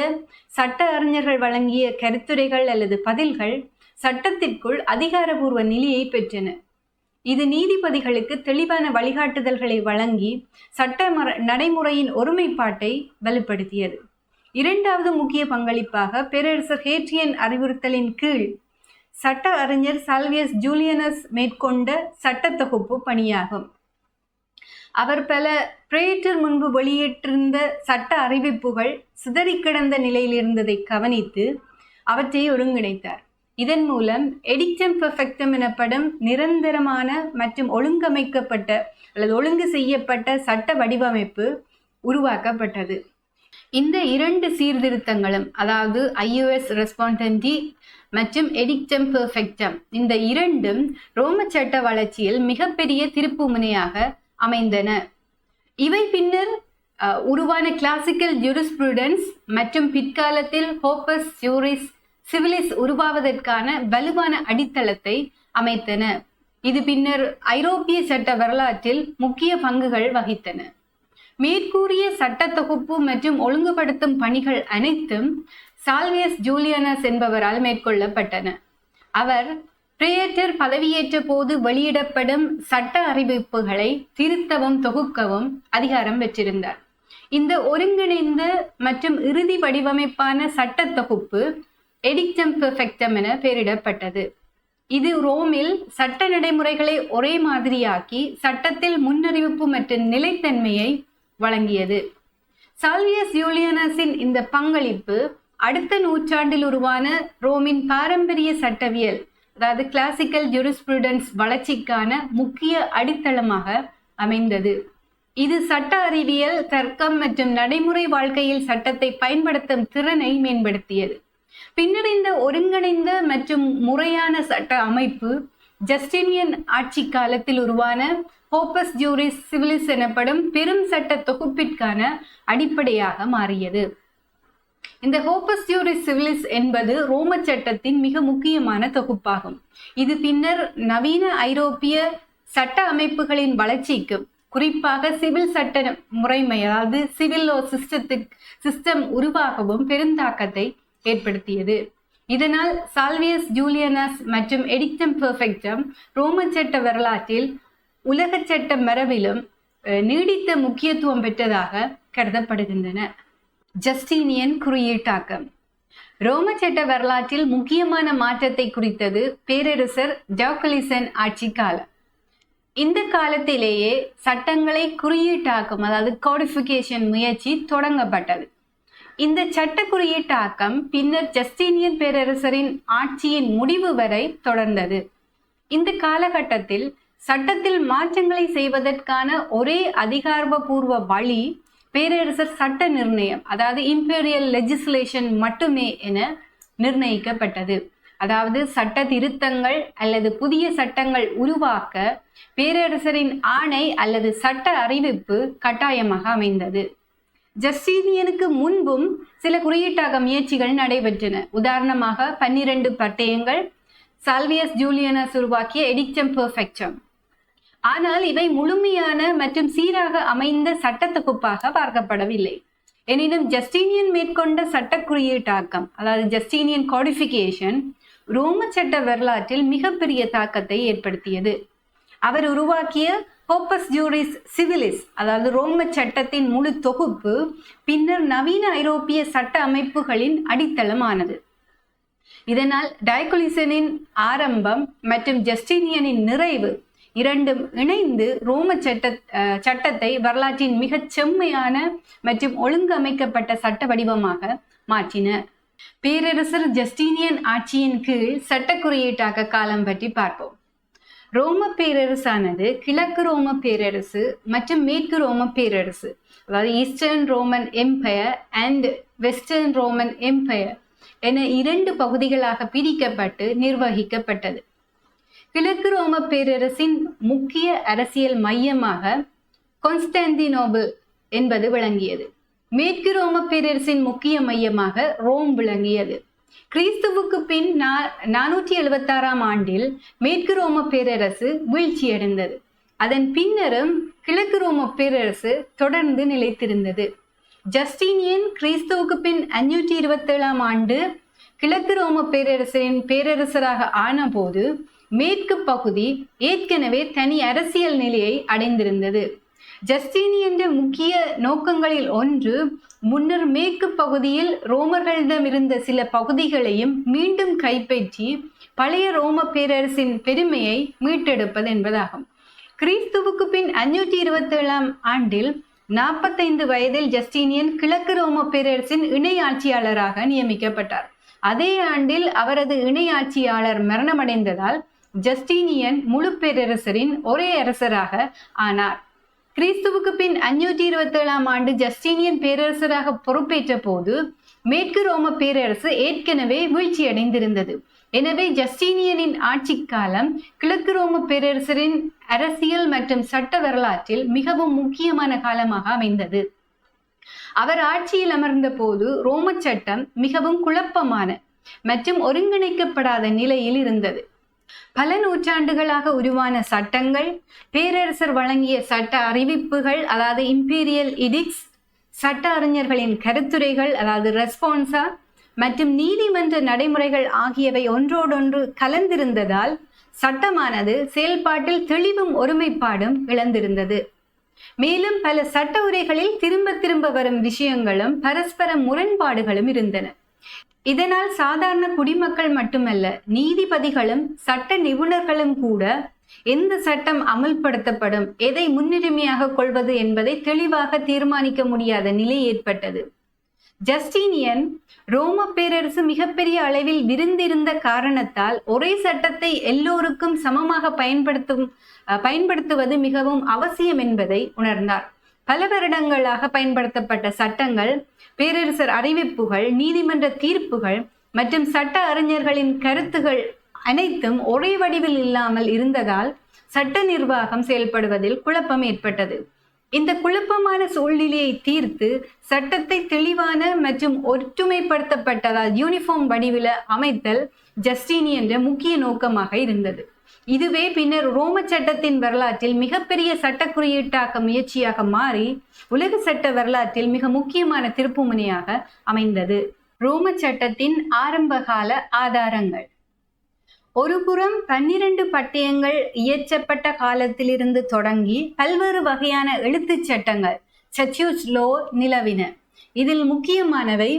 சட்ட அறிஞர்கள் வழங்கிய கருத்துரைகள் அல்லது பதில்கள் சட்டத்திற்குள் அதிகாரபூர்வ நிலையை பெற்றன. இது நீதிபதிகளுக்கு தெளிவான வழிகாட்டுதல்களை வழங்கி சட்ட நடைமுறையின் ஒருமைப்பாட்டை வலுப்படுத்தியது. இரண்டாவது முக்கிய பங்களிப்பாக பேரரசர் ஹேட்ரியன் அறிவுறுத்தலின் கீழ் சட்ட அறிஞர் சால்வியஸ் ஜூலியனஸ் மேற்கொண்ட சட்ட தொகுப்பு பணியாகும். அவர் பல பிரேட்டர் முன்பு வெளியிட்டிருந்த சட்ட அறிவிப்புகள் சிதறி கிடந்த நிலையில் இருந்ததை கவனித்து அவற்றை ஒருங்கிணைத்தார். இதன் மூலம் எடிக்டம் பெர்ஃபெக்டம் எனப்படும் நிரந்தரமான மற்றும் ஒழுங்கமைக்கப்பட்ட அல்லது ஒழுங்கு செய்யப்பட்ட சட்ட வடிவமைப்பு உருவாக்கப்பட்டது. இந்த இரண்டு சீர்திருத்தங்களும், அதாவது ஐயுஎஸ் ரெஸ்பாண்டன்டி மற்றும் எடிக்டம் பெர்ஃபெக்டம், இந்த இரண்டும் ரோம சட்ட வளர்ச்சியில் மிகப்பெரிய திருப்பு முனையாக அமைந்தன. இவை பின்னர் உருவான கிளாசிக்கல் ஜூரிஸ்ப்ரூடன்ஸ் மற்றும் பிற்காலத்தில் ஹோப்பஸ் ஜூரிஸ் சிவிலிஸ் உருவாவதற்கான வலுவான அடித்தளத்தை அமைத்தன. இது பின்னர் ஐரோப்பிய சட்ட வரலாற்றில் முக்கிய பங்குகள் வகித்தன. மேற்கூறிய சட்ட தொகுப்பு மற்றும் ஒழுங்குபடுத்தும் பணிகள் அனைத்தும் சால்வியஸ் ஜூலியனஸ் என்பவரால் மேற்கொள்ளப்பட்டன. அவர் பிரேட்டர் பதவியேற்ற போது வெளியிடப்படும் சட்ட அறிவிப்புகளை திருத்தவும் தொகுக்கவும் அதிகாரம் பெற்றிருந்தார். இந்த ஒருங்கிணைந்த மற்றும் இறுதி வடிவமைப்பான சட்ட தொகுப்பு எடிக்டம் பெர்ஃபெக்டம் என பெயரிடப்பட்டது. இது ரோமில் சட்ட நடைமுறைகளை ஒரே மாதிரியாக்கி சட்டத்தில் முன்னறிவிப்பு மற்றும் நிலைத்தன்மையை வழங்கியது. சால்வியஸ் ஜூலியனஸின் இந்த பங்களிப்பு அடுத்த நூற்றாண்டில் உருவான ரோமின் பாரம்பரிய சட்டவியல், அதாவது கிளாசிக்கல் ஜூரிஸ்ப்ரூடன்ஸ் வளர்ச்சிக்கான முக்கிய அடித்தளமாக அமைந்தது. இது சட்ட அறிவியல், தர்க்கம் மற்றும் நடைமுறை வாழ்க்கையில் சட்டத்தை பயன்படுத்தும் திறனை மேம்படுத்தியது. பின்னர் இந்த ஒருங்கிணைந்த மற்றும் முறையான சட்ட அமைப்பு ஜஸ்டினியன் ஆட்சி காலத்தில் உருவான ஹோப்பஸ் ஜூரிஸ் சிவிலிஸ் எனப்படும் பெரும் சட்ட தொகுப்பிற்கான அடிப்படையாக மாறியது. இந்த ஹோப்பஸ் ஜூரிஸ் சிவிலிஸ் என்பது ரோம சட்டத்தின் மிக முக்கியமான தொகுப்பாகும். இது பின்னர் நவீன ஐரோப்பிய சட்ட அமைப்புகளின் வளர்ச்சிக்கும், குறிப்பாக சிவில் சட்ட முறைமை, அதாவது சிவில் லோ சிஸ்டம் உருவாகவும் பெருந்தாக்கத்தை ஏற்படுத்தியது. இதனால் சால்வியஸ் ஜூலியனஸ் மற்றும் எடிக்டம் பெர்ஃபெக்டம் ரோம சட்ட வரலாற்றில் உலக சட்ட மரபிலும் நீடித்த முக்கியத்துவம் பெற்றதாக கருதப்படுகின்றன. ஜஸ்டினியன் குறியீட்டாக்கம் ரோம சட்ட வரலாற்றில் முக்கியமான மாற்றத்தை குறித்தது பேரரசர் டயோக்ளிசியன் ஆட்சி காலம். இந்த காலத்திலேயே சட்டங்களை குறியீட்டாக்கும், அதாவது கோடிஃபிகேஷன் முயற்சி தொடங்கப்பட்டது. இந்த சட்ட குறியீட்டாக்கம் பின்னர் ஜஸ்டினியன் பேரரசரின் ஆட்சியின் முடிவு வரை தொடர்ந்தது. இந்த காலகட்டத்தில் சட்டத்தில் மாற்றங்களை செய்வதற்கான ஒரே அதிகாரப்பூர்வ வழி பேரரசர் சட்ட நிர்ணயம், அதாவது இம்பீரியல் லெஜிஸ்லேஷன் மட்டுமே என நிர்ணயிக்கப்பட்டது. அதாவது சட்ட திருத்தங்கள் அல்லது புதிய சட்டங்கள் உருவாக்க பேரரசரின் ஆணை அல்லது சட்ட அறிவிப்பு கட்டாயமாக அமைந்தது. ஜஸ்டினியனுக்கு முன்பும் சில குறியீட்டாக்க முயற்சிகள் நடைபெற்றன. உதாரணமாக 12 பட்டயங்கள், சால்வியஸ் ஜூலியனஸ் உருவாக்கிய எடிக்டம் பெர்ஃபெக்டம். ஆனால் இவை முழுமையான மற்றும் சீராக அமைந்த சட்ட தொகுப்பாக பார்க்கப்படவில்லை. எனினும் ஜஸ்டினியன் மேற்கொண்ட சட்ட குறியீட்டாக்கம், அதாவது ஜஸ்டினியன் கோடிஃபிகேஷன், ரோம சட்ட வரலாற்றில் மிகப்பெரிய தாக்கத்தை ஏற்படுத்தியது. அவர் உருவாக்கிய ஹோப்பஸ் ஜூரிஸ் சிவிலிஸ், அதாவது ரோம சட்டத்தின் முழு தொகுப்பு, பின்னர் நவீன ஐரோப்பிய சட்ட அமைப்புகளின் அடித்தளமானது. இதனால் டயோக்ளிசியனின் ஆரம்பம் மற்றும் ஜஸ்டினியனின் நிறைவு இரண்டும் இணைந்து ரோம சட்டத்தை வரலாற்றின் மிகச் செம்மையான மற்றும் ஒழுங்கமைக்கப்பட்ட சட்ட வடிவமாக மாற்றின. பேரரசர் ஜஸ்டினியன் ஆட்சியின் கீழ் சட்ட குறியீட்டாக்க காலம் பற்றி பார்ப்போம். ரோம பேரரசானது கிழக்கு ரோம பேரரசு மற்றும் மேற்கு ரோம பேரரசு, அதாவது eastern Roman empire and western Roman empire என 2 பகுதிகளாக பிரிக்கப்பட்டு நிர்வகிக்கப்பட்டது. கிழக்கு ரோம பேரரசின் முக்கிய அரசியல் மையமாக கான்ஸ்டான்டினோபிள் என்பது விளங்கியது. மேற்கு ரோம பேரரசின் முக்கிய மையமாக ரோம் விளங்கியது. கிறிஸ்துவுக்கு பின் 476ஆம் ஆண்டில் மேற்கு ரோம பேரரசு வீழ்ச்சியடைந்தது. அதன் பின்னரும் கிழக்கு ரோம பேரரசு தொடர்ந்து நிலைத்திருந்தது. ஜஸ்டீனியன் கிறிஸ்துவுக்கு பின் 527ஆம் ஆண்டு கிழக்கு ரோம பேரரசரின் பேரரசராக ஆனபோது மேற்கு பகுதி ஏற்கனவே தனி அரசியல் நிலையை அடைந்திருந்தது. ஜஸ்டீனியன் முக்கிய நோக்கங்களில் ஒன்று முன்னர் மேற்கு பகுதியில் ரோமர்களிடமிருந்த சில பகுதிகளையும் மீண்டும் கைப்பற்றி பழைய ரோம பேரரசின் பெருமையை மீட்டெடுப்பது என்பதாகும். கிறிஸ்துவுக்கு பின் 527ஆம் ஆண்டில் 45 வயதில் ஜஸ்டீனியன் கிழக்கு ரோம பேரரசின் இணை ஆட்சியாளராக நியமிக்கப்பட்டார். அதே ஆண்டில் அவரது இணை ஆட்சியாளர் மரணமடைந்ததால் ஜஸ்டீனியன் முழு பேரரசரின் ஒரே அரசராக ஆனார். கிறிஸ்துவுக்கு பின் 527ஆம் ஆண்டு ஜஸ்டீனியன் பேரரசராக பொறுப்பேற்ற போது மேற்கு ரோம பேரரசு ஏற்கனவே வீழ்ச்சியடைந்திருந்தது. எனவே ஜஸ்டீனியனின் ஆட்சி காலம் கிழக்கு ரோம பேரரசரின் அரசியல் மற்றும் சட்ட வரலாற்றில் மிகவும் முக்கியமான காலமாக அமைந்தது. அவர் ஆட்சியில் அமர்ந்த போது ரோம சட்டம் மிகவும் குழப்பமான மற்றும் ஒருங்கிணைக்கப்படாத நிலையில் இருந்தது. பல நூற்றாண்டுகளாக உருவான சட்டங்கள், பேரரசர் வழங்கிய சட்ட அறிவிப்புகள் அதாவது இம்பீரியல் எடிக்ட்ஸ், சட்ட அறிஞர்களின் கருத்துரைகள் அதாவது ரெஸ்பான்சா மற்றும் நீதிமன்ற நடைமுறைகள் ஆகியவை ஒன்றோடொன்று கலந்திருந்ததால் சட்டமானது செயல்பாட்டில் தெளிவும் ஒருமைப்பாடும் இழந்திருந்தது. மேலும் பல சட்ட உரைகளில் திரும்ப திரும்ப வரும் விஷயங்களும் பரஸ்பர முரண்பாடுகளும் இருந்தன. இதனால் சாதாரண குடிமக்கள் மட்டுமல்ல, நீதிபதிகளும் சட்ட நிபுணர்களும் கூட எந்த சட்டம் அமல்படுத்தப்படும், எதை முன்னுரிமையாக கொள்வது என்பதை தெளிவாக தீர்மானிக்க முடியாத நிலை ஏற்பட்டது. ஜஸ்டீனியன் ரோம பேரரசு மிகப்பெரிய அளவில் விரிந்திருந்த காரணத்தால் ஒரே சட்டத்தை எல்லோருக்கும் சமமாக பயன்படுத்துவது மிகவும் அவசியம் என்பதை உணர்ந்தார். பல வருடங்களாக பயன்படுத்தப்பட்ட சட்டங்கள், பேரரசர் அறிவிப்புகள், நீதிமன்ற தீர்ப்புகள் மற்றும் சட்ட அறிஞர்களின் கருத்துகள் அனைத்தும் ஒரே வடிவில் இல்லாமல் இருந்ததால் சட்ட நிர்வாகம் செயல்படுவதில் குழப்பம் ஏற்பட்டது. இந்த குழப்பமான சூழ்நிலையை தீர்த்து சட்டத்தை தெளிவான மற்றும் ஒற்றுமைப்படுத்தப்பட்டதால் யூனிஃபார்ம் வடிவில் அமைத்தல் ஜஸ்டீனியன் முக்கிய நோக்கமாக இருந்தது. இதுவே பின்னர் ரோம சட்டத்தின் வரலாற்றில் மிகப்பெரிய சட்ட குறியீட்டாக்க முயற்சியாக மாறி உலக சட்ட வரலாற்றில் மிக முக்கியமான திருப்புமுனையாக அமைந்தது. ரோம சட்டத்தின் ஆரம்பகால ஆதாரங்கள். ஒருபுறம் 12 பட்டயங்கள் இயற்றப்பட்ட காலத்திலிருந்து தொடங்கி பல்வேறு வகையான எழுத்துச் சட்டங்கள் ஸ்டாட்யூட்ஸ் லோ நிலவின. இதில் முக்கியமானவை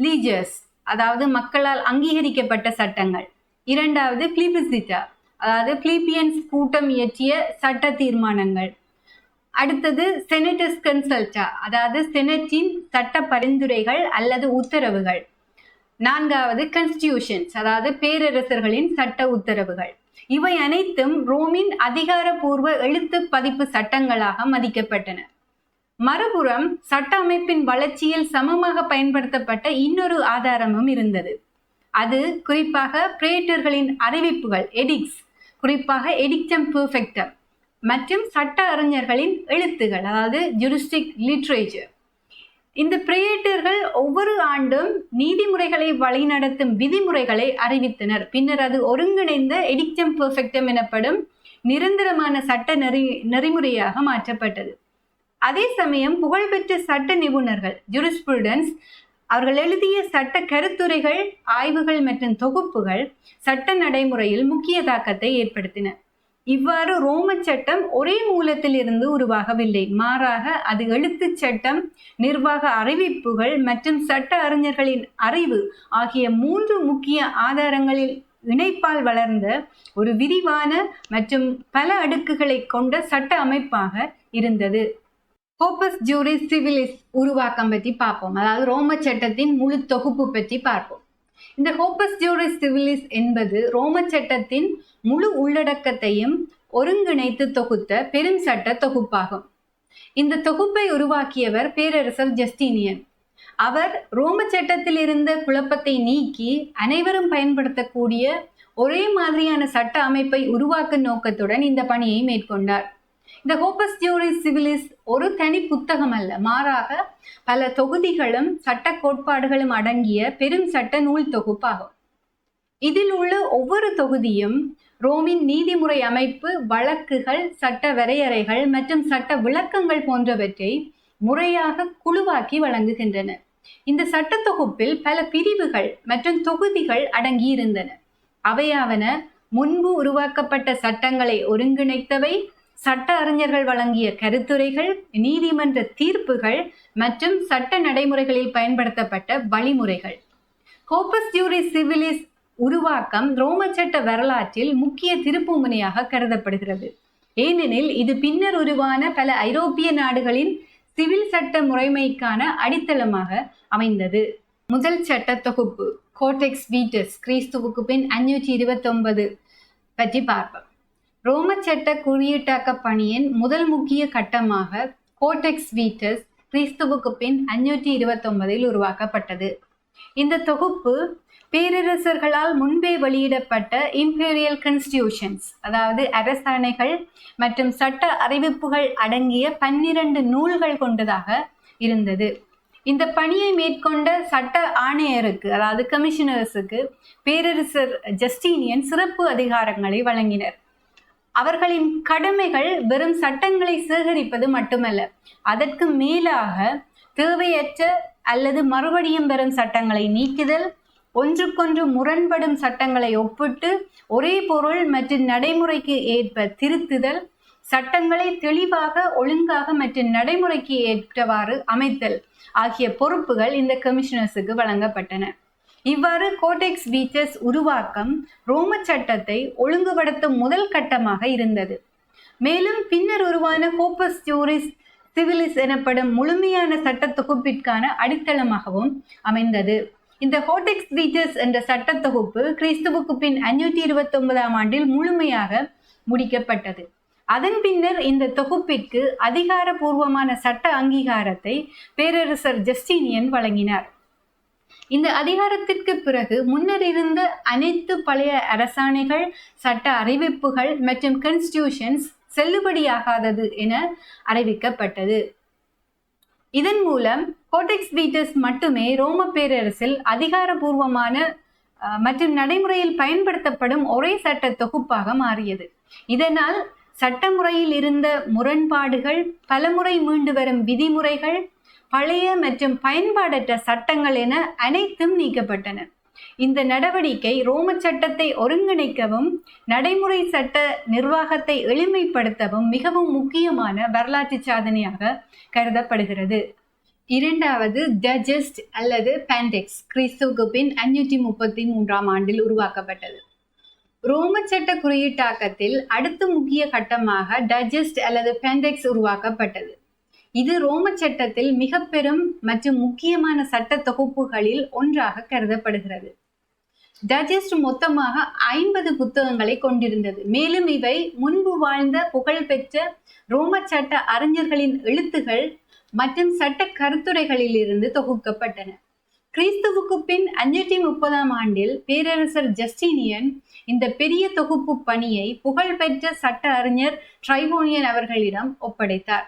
லீஜர்ஸ் அதாவது மக்களால் அங்கீகரிக்கப்பட்ட சட்டங்கள், இரண்டாவது பிளிபிசிட்டா அதாவது பிளிபியன்ஸ் கூட்டம் இயற்றிய சட்ட தீர்மானங்கள், அடுத்தது செனட்டஸ் கன்சல்டா அதாவது செனட்டின் சட்ட பரிந்துரைகள் அல்லது உத்தரவுகள், நான்காவது கான்ஸ்டிடியூஷன்ஸ் அதாவது பேரரசர்களின் சட்ட உத்தரவுகள். இவை அனைத்தும் ரோமின் அதிகாரப்பூர்வ எழுத்து பதிப்பு சட்டங்களாக மதிக்கப்பட்டன. மறுபுறம் சட்ட அமைப்பின் வளர்ச்சியில் சமமாக பயன்படுத்தப்பட்ட இன்னொரு ஆதாரமும் இருந்தது. அது குறிப்பாக பிரேட்டர்களின் அறிவிப்புகள் எடிக்ட்ஸ், குறிப்பாக எடிக்டம் பெர்ஃபெக்டம் மற்றும் சட்ட அறிஞர்களின் எழுத்துகள் அதாவது ஜூரிஸ்டிக் லிட்ரேச்சர். இந்த பிரேட்டர்கள் ஒவ்வொரு ஆண்டும் நீதிமுறைகளை வழிநடத்தும் விதிமுறைகளை அறிவித்தனர். பின்னர் அது ஒருங்கிணைந்த எடிக்டம் பெர்ஃபெக்டம் எனப்படும் நிரந்தரமான சட்ட நெறிமுறையாக மாற்றப்பட்டது. அதே சமயம் புகழ்பெற்ற சட்ட நிபுணர்கள் ஜூரிஸ்பிருடன்ஸ் அவர்கள் எழுதிய சட்ட கருத்துரைகள், ஆய்வுகள் மற்றும் தொகுப்புகள் சட்ட நடைமுறையில் முக்கிய தாக்கத்தை ஏற்படுத்தின. இவ்வாறு ரோம சட்டம் ஒரே மூலத்தில் இருந்து உருவாகவில்லை, மாறாக அது எழுத்து சட்டம், நிர்வாக அறிவிப்புகள் மற்றும் சட்ட அறிஞர்களின் அறிவு ஆகிய 3 முக்கிய ஆதாரங்களில் இணைப்பால் வளர்ந்த ஒரு விரிவான மற்றும் பல அடுக்குகளை கொண்ட சட்ட அமைப்பாக இருந்தது. ஹோப்பஸ் ஜூரிஸ் சிவிலிஸ் உருவாக்கம் பற்றி பார்ப்போம். அதாவது ரோம சட்டத்தின் முழு தொகுப்பு பற்றி பார்ப்போம். இந்த ஹோப்பஸ் ஜூரிஸ் சிவிலிஸ் என்பது ரோம சட்டத்தின் முழு உள்ளடக்கத்தையும் ஒருங்கிணைத்து தொகுத்த பெரும் சட்ட தொகுப்பாகும். இந்த தொகுப்பை உருவாக்கியவர் பேரரசர் ஜஸ்டீனியன். அவர் ரோம சட்டத்தில் இருந்த குழப்பத்தை நீக்கி அனைவரும் பயன்படுத்தக்கூடிய ஒரே மாதிரியான சட்ட அமைப்பை உருவாக்கும் நோக்கத்துடன் இந்த பணியை மேற்கொண்டார். இந்த ஹோப்பஸ் ஜூரிஸ் சிவிலிஸ் ஒரு தனி புத்தகம் அல்ல, மாறாக பல தொகுதிகளும் சட்ட கோட்பாடுகளும் அடங்கிய பெரும் சட்ட நூல் தொகுப்பாகும். இதில் உள்ள ஒவ்வொரு தொகுதியும் ரோமின் நீதிமுறை அமைப்பு வழக்குகள், சட்ட வரையறைகள் மற்றும் சட்ட விளக்கங்கள் போன்றவற்றை முறையாக குழுவாக்கி வழங்குகின்றன. இந்த சட்ட தொகுப்பில் பல பிரிவுகள் மற்றும் தொகுதிகள் அடங்கியிருந்தன. அவையாவன முன்பு உருவாக்கப்பட்ட சட்டங்களை ஒருங்கிணைத்தவை, சட்ட அறிஞர்கள் வழங்கிய கருத்துரைகள், நீதிமன்ற தீர்ப்புகள் மற்றும் சட்ட நடைமுறைகளில் பயன்படுத்தப்பட்ட வழிமுறைகள். கோர்பஸ் ஜூரிஸ் சிவிலிஸ் உருவாக்கம் ரோம சட்ட வரலாற்றில் முக்கிய திருப்புமுனையாக கருதப்படுகிறது. ஏனெனில் இது பின்னர் உருவான பல ஐரோப்பிய நாடுகளின் சிவில் சட்ட முறைமைக்கான அடித்தளமாக அமைந்தது. முதல் சட்ட தொகுப்பு கோடெக்ஸ் வீட்டஸ் கிறிஸ்துவுக்கு பின் 529 பற்றி பார்ப்போம். ரோம சட்ட குறியீட்டாக்க பணியின் முதல் முக்கிய கட்டமாக கோடெக்ஸ் வீட்டஸ் கிறிஸ்துவுக்கு பின் 529 உருவாக்கப்பட்டது. இந்த தொகுப்பு பேரரசர்களால் முன்பே வெளியிடப்பட்ட இம்பீரியல் கான்ஸ்டிடியூஷன்ஸ், அதாவது அரசாணைகள் மற்றும் சட்ட அறிவிப்புகள் அடங்கிய 12 நூல்கள் கொண்டதாக இருந்தது. இந்த பணியை மேற்கொண்ட சட்ட ஆணையருக்கு, அதாவது கமிஷனர்ஸுக்கு பேரரசர் ஜஸ்டீனியன் சிறப்பு அதிகாரங்களை வழங்கினர். அவர்களின் கடமைகள் வெறும் சட்டங்களை சேகரிப்பது மட்டுமல்ல, அதற்கு மேலாக தேவையற்ற அல்லது மறுபடியும் பெறும் சட்டங்களை நீக்குதல், ஒன்றுக்கொன்று முரண்படும் சட்டங்களை ஒப்பிட்டு ஒரே பொருள் மற்றும் நடைமுறைக்கு ஏற்ப திருத்துதல், சட்டங்களை தெளிவாக, ஒழுங்காக மற்றும் நடைமுறைக்கு ஏற்றவாறு அமைத்தல் ஆகிய பொறுப்புகள் இந்த கமிஷனர்ஸுக்கு வழங்கப்பட்டன. இவ்வாறு கோடெக்ஸ் வீட்டஸ் உருவாக்கம் ரோம சட்டத்தை ஒழுங்குபடுத்தும் முதல் கட்டமாக இருந்தது. மேலும் பின்னர் உருவான கோர்பஸ் ஜூரிஸ் சிவிலிஸ் எனப்படும் முழுமையான சட்ட தொகுப்பிற்கான அடித்தளமாகவும் அமைந்தது. இந்த கோடெக்ஸ் வீட்டஸ் என்ற சட்ட தொகுப்பு கிறிஸ்துவுக்கு பின் 529 ஆண்டில் முழுமையாக முடிக்கப்பட்டது. அதன் பின்னர் இந்த தொகுப்பிற்கு அதிகாரபூர்வமான சட்ட அங்கீகாரத்தை பேரரசர் ஜஸ்டீனியன் வழங்கினார். இந்த அதிகாரத்திற்கு பிறகு முன்னர் இருந்த அனைத்து பழைய அரசாணைகள், சட்ட அறிவிப்புகள் மற்றும் கான்ஸ்டிடியூஷன்ஸ் செல்லுபடியாகாதது என அறிவிக்கப்பட்டது. இதன் மூலம் கோடெக்ஸ் வீட்டஸ் மட்டுமே ரோம பேரரசில் அதிகாரபூர்வமான மற்றும் நடைமுறையில் பயன்படுத்தப்படும் ஒரே சட்ட தொகுப்பாக மாறியது. இதனால் சட்டமுறையில் இருந்த முரண்பாடுகள், பலமுறை மீண்டு வரும் விதிமுறைகள், பழைய மற்றும் பயன்பாடற்ற சட்டங்கள் என அனைத்தும் நீக்கப்பட்டன. இந்த நடவடிக்கை ரோம சட்டத்தை ஒருங்கிணைக்கவும் நடைமுறை சட்ட நிர்வாகத்தை எளிமைப்படுத்தவும் மிகவும் முக்கியமான வரலாற்று சாதனையாக கருதப்படுகிறது. இரண்டாவது டைஜஸ்ட் அல்லது பெண்டெக்ஸ் கிறிஸ்துவுக்கு பின் 533 ஆண்டில் உருவாக்கப்பட்டது. ரோம சட்ட குறியீட்டாக்கத்தில் அடுத்த முக்கிய கட்டமாக டைஜஸ்ட் அல்லது பெண்டெக்ஸ் உருவாக்கப்பட்டது. இது ரோம சட்டத்தில் மிக பெரும் மற்றும் முக்கியமான சட்ட தொகுப்புகளில் ஒன்றாக கருதப்படுகிறது. டைஜஸ்ட் மொத்தமாக 50 புத்தகங்களை கொண்டிருந்தது. மேலும் இவை முன்பு வாழ்ந்த புகழ்பெற்ற ரோம சட்ட அறிஞர்களின் எழுத்துகள் மற்றும் சட்ட கருத்துரைகளில் இருந்து தொகுக்கப்பட்டன. கிறிஸ்துவுக்கு பின் 530 ஆண்டில் பேரரசர் ஜஸ்டீனியன் இந்த பெரிய தொகுப்பு பணியை புகழ்பெற்ற சட்ட அறிஞர் ட்ரைபோனியன் அவர்களிடம் ஒப்படைத்தார்.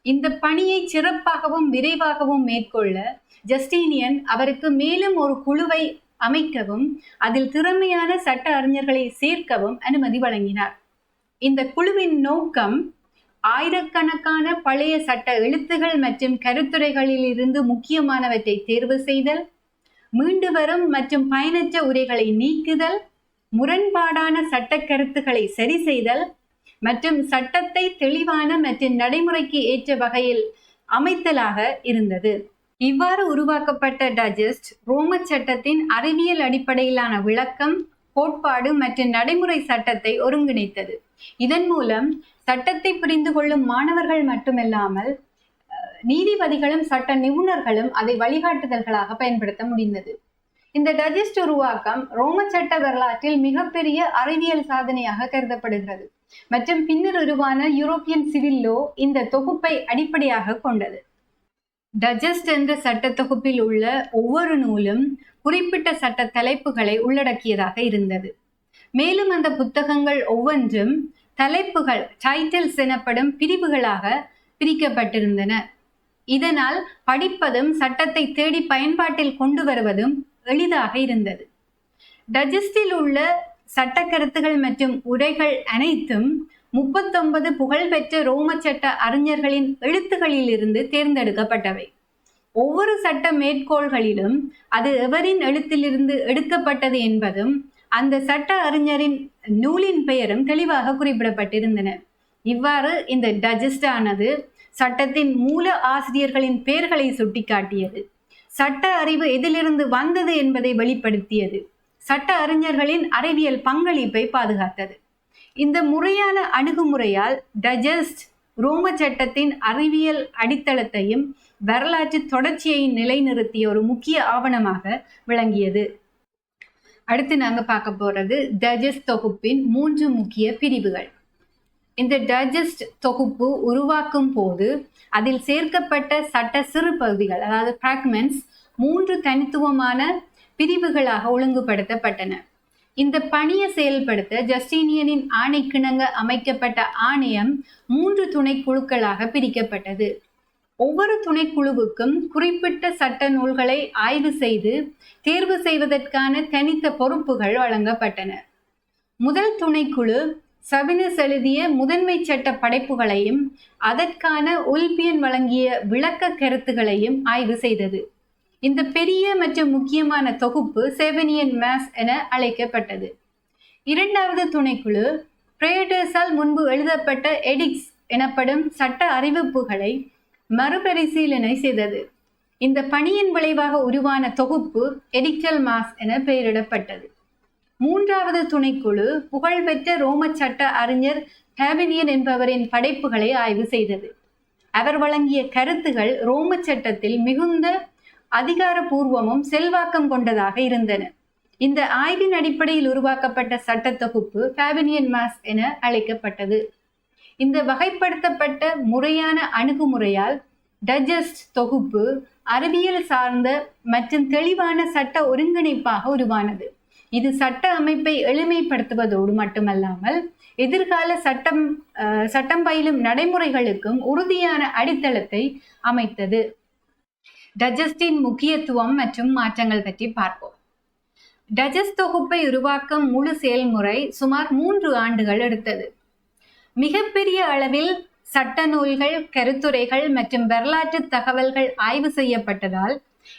இந்த பணியை சிறப்பாகவும் விரைவாகவும் மேற்கொள்ள ஜஸ்டீனியன் அவருக்கு மேலும் ஒரு குழுவை அமைக்கவும் அதில் திறமையான சட்ட அறிஞர்களை சேர்க்கவும் அனுமதி வழங்கினார். இந்த குழுவின் நோக்கம் ஆயிரக்கணக்கான பழைய சட்ட எழுத்துகள் மற்றும் கருத்துரைகளில் இருந்து முக்கியமானவற்றை தேர்வு செய்தல், மீண்டு வரும் மற்றும் பயனற்ற உரைகளை நீக்குதல், முரண்பாடான சட்ட கருத்துக்களை சரி செய்தல் மற்றும் சட்டத்தை தெளிவான மற்றும் நடைமுறைக்கு ஏற்ற வகையில் அமைத்தலாக இருந்தது. இவ்வாறு உருவாக்கப்பட்ட டைஜஸ்ட் ரோம சட்டத்தின் அறிவியல் அடிப்படையிலான விளக்கம், கோட்பாடு மற்றும் நடைமுறை சட்டத்தை ஒருங்கிணைத்தது. இதன் மூலம் சட்டத்தை புரிந்து கொள்ளும் மாணவர்கள் மட்டுமல்லாமல் நீதிபதிகளும் சட்ட நிபுணர்களும் அதை வழிகாட்டுதல்களாக பயன்படுத்த முடிந்தது. இந்த டைஜஸ்ட் உருவாக்கம் ரோம சட்ட வரலாற்றில் மிகப்பெரிய அறிவியல் சாதனையாக கருதப்படுகிறது மற்றும் பின்னர் உருவான யூரோப்பியன் சிவில் லோ இந்த தொகுப்பை அடிப்படையாக கொண்டது. டைஜஸ்ட் என்ற சட்ட தொகுப்பில் உள்ள ஒவ்வொரு நூலும் குறிப்பிட்ட சட்ட தலைப்புகளை உள்ளடக்கியதாக இருந்தது. மேலும் அந்த புத்தகங்கள் ஒவ்வொன்றும் தலைப்புகள், டைட்டில்ஸ் எனப்படும் பிரிவுகளாக பிரிக்கப்பட்டிருந்தன. இதனால் படிப்பதும் சட்டத்தை தேடி பயன்பாட்டில் கொண்டு வருவதும் எளிதாக இருந்தது. டைஜஸ்டில் உள்ள சட்ட கருத்துகள் மற்றும் உரைகள் அனைத்தும் 39 புகழ்பெற்ற ரோம சட்ட அறிஞர்களின் எழுத்துகளிலிருந்து தேர்ந்தெடுக்கப்பட்டவை. ஒவ்வொரு சட்ட மேற்கோள்களிலும் அது எவரின் எழுத்திலிருந்து எடுக்கப்பட்டது என்பதும் அந்த சட்ட அறிஞரின் நூலின் பெயரும் தெளிவாக குறிப்பிடப்பட்டிருந்தன. இவ்வாறு இந்த டைஜஸ்ட் ஆனது சட்டத்தின் மூல ஆசிரியர்களின் பெயர்களை சுட்டிக்காட்டியது, சட்ட அறிவு எதிலிருந்து வந்தது என்பதை வெளிப்படுத்தியது, சட்ட அறிஞர்களின் அறிவியல் பங்களிப்பை பாதுகாத்தது. இந்த முறையான அணுகுமுறையால் டைஜஸ்ட் ரோம சட்டத்தின் அறிவியல் அடித்தளத்தையும் வரலாற்று தொடர்ச்சியை நிலைநிறுத்திய ஒரு முக்கிய ஆவணமாக விளங்கியது. அடுத்து நாங்க பார்க்க போறது டைஜஸ்ட் தொகுப்பின் 3 முக்கிய பிரிவுகள். இந்த டைஜஸ்ட் தொகுப்பு உருவாக்கும் போது அதில் சேர்க்கப்பட்ட சட்ட சிறு பகுதிகள், அதாவது பிராக்மெண்ட்ஸ், 3 தனித்துவமான பிரிவுகளாக ஒழுங்குபடுத்தப்பட்டன. இந்த பணியை செயல்படுத்த ஜஸ்டீனியனின் ஆணைக்கிணங்க அமைக்கப்பட்ட ஆணையம் 3 துணைக்குழுக்களாக பிரிக்கப்பட்டது. ஒவ்வொரு துணைக்குழுவுக்கும் குறிப்பிட்ட சட்ட நூல்களை ஆய்வு செய்து தேர்வு செய்வதற்கான தனித்த பொறுப்புகள் வழங்கப்பட்டன. முதல் துணைக்குழு சபினஸ் எழுதிய முதன்மை சட்ட படைப்புகளையும் அதற்கான உல்பியன் வழங்கிய விளக்க கருத்துகளையும் ஆய்வு செய்தது. இந்த பெரிய மற்றும் முக்கியமான தொகுப்பு செவனியன் மேஸ் என அழைக்கப்பட்டது. இரண்டாவது துணைக்குழு பிரேடர்ஸால் முன்பு எழுதப்பட்ட எடிக்ஸ் எனப்படும் சட்ட அறிவிப்புகளை மறுபரிசீலனை செய்தது. இந்த பணியின் விளைவாக உருவான தொகுப்பு எடிக்டல் மாஸ் என பெயரிடப்பட்டது. மூன்றாவது துணைக்குழு புகழ்பெற்ற ரோம சட்ட அறிஞர் ஹேபினியன் என்பவரின் படைப்புகளை ஆய்வு செய்தது. அவர் வழங்கிய கருத்துகள் ரோம சட்டத்தில் மிகுந்த அதிகாரபூர்வமும் செல்வாக்கம் கொண்டதாக இருந்தன. இந்த ஆய்வின் அடிப்படையில் உருவாக்கப்பட்ட சட்ட தொகுப்பு ஃபேபினியன் மாஸ் என அழைக்கப்பட்டது. இந்த வகைப்படுத்தப்பட்ட முறையான அணுகுமுறையால் டைஜஸ்ட் தொகுப்பு அறிவியல் சார்ந்த மற்றும் தெளிவான சட்ட ஒருங்கிணைப்பாக உருவானது. இது சட்ட அமைப்பை எளிமைப்படுத்துவதோடு மட்டுமல்லாமல் எதிர்கால சட்டம் பயிலும் நடைமுறைகளுக்கும் உறுதியான அடித்தளத்தை அமைத்தது. டைஜஸ்டின் முக்கியத்துவம் மற்றும் மாற்றங்கள் பற்றி பார்ப்போம். டைஜஸ்ட் தொகுப்பை உருவாக்கும் முழு செயல்முறை சுமார் 3 ஆண்டுகள் எடுத்தது. மிகப்பெரிய அளவில் சட்ட நூல்கள், கருத்துரைகள் மற்றும் வரலாற்று தகவல்கள் ஆய்வு செய்யப்பட்டதால்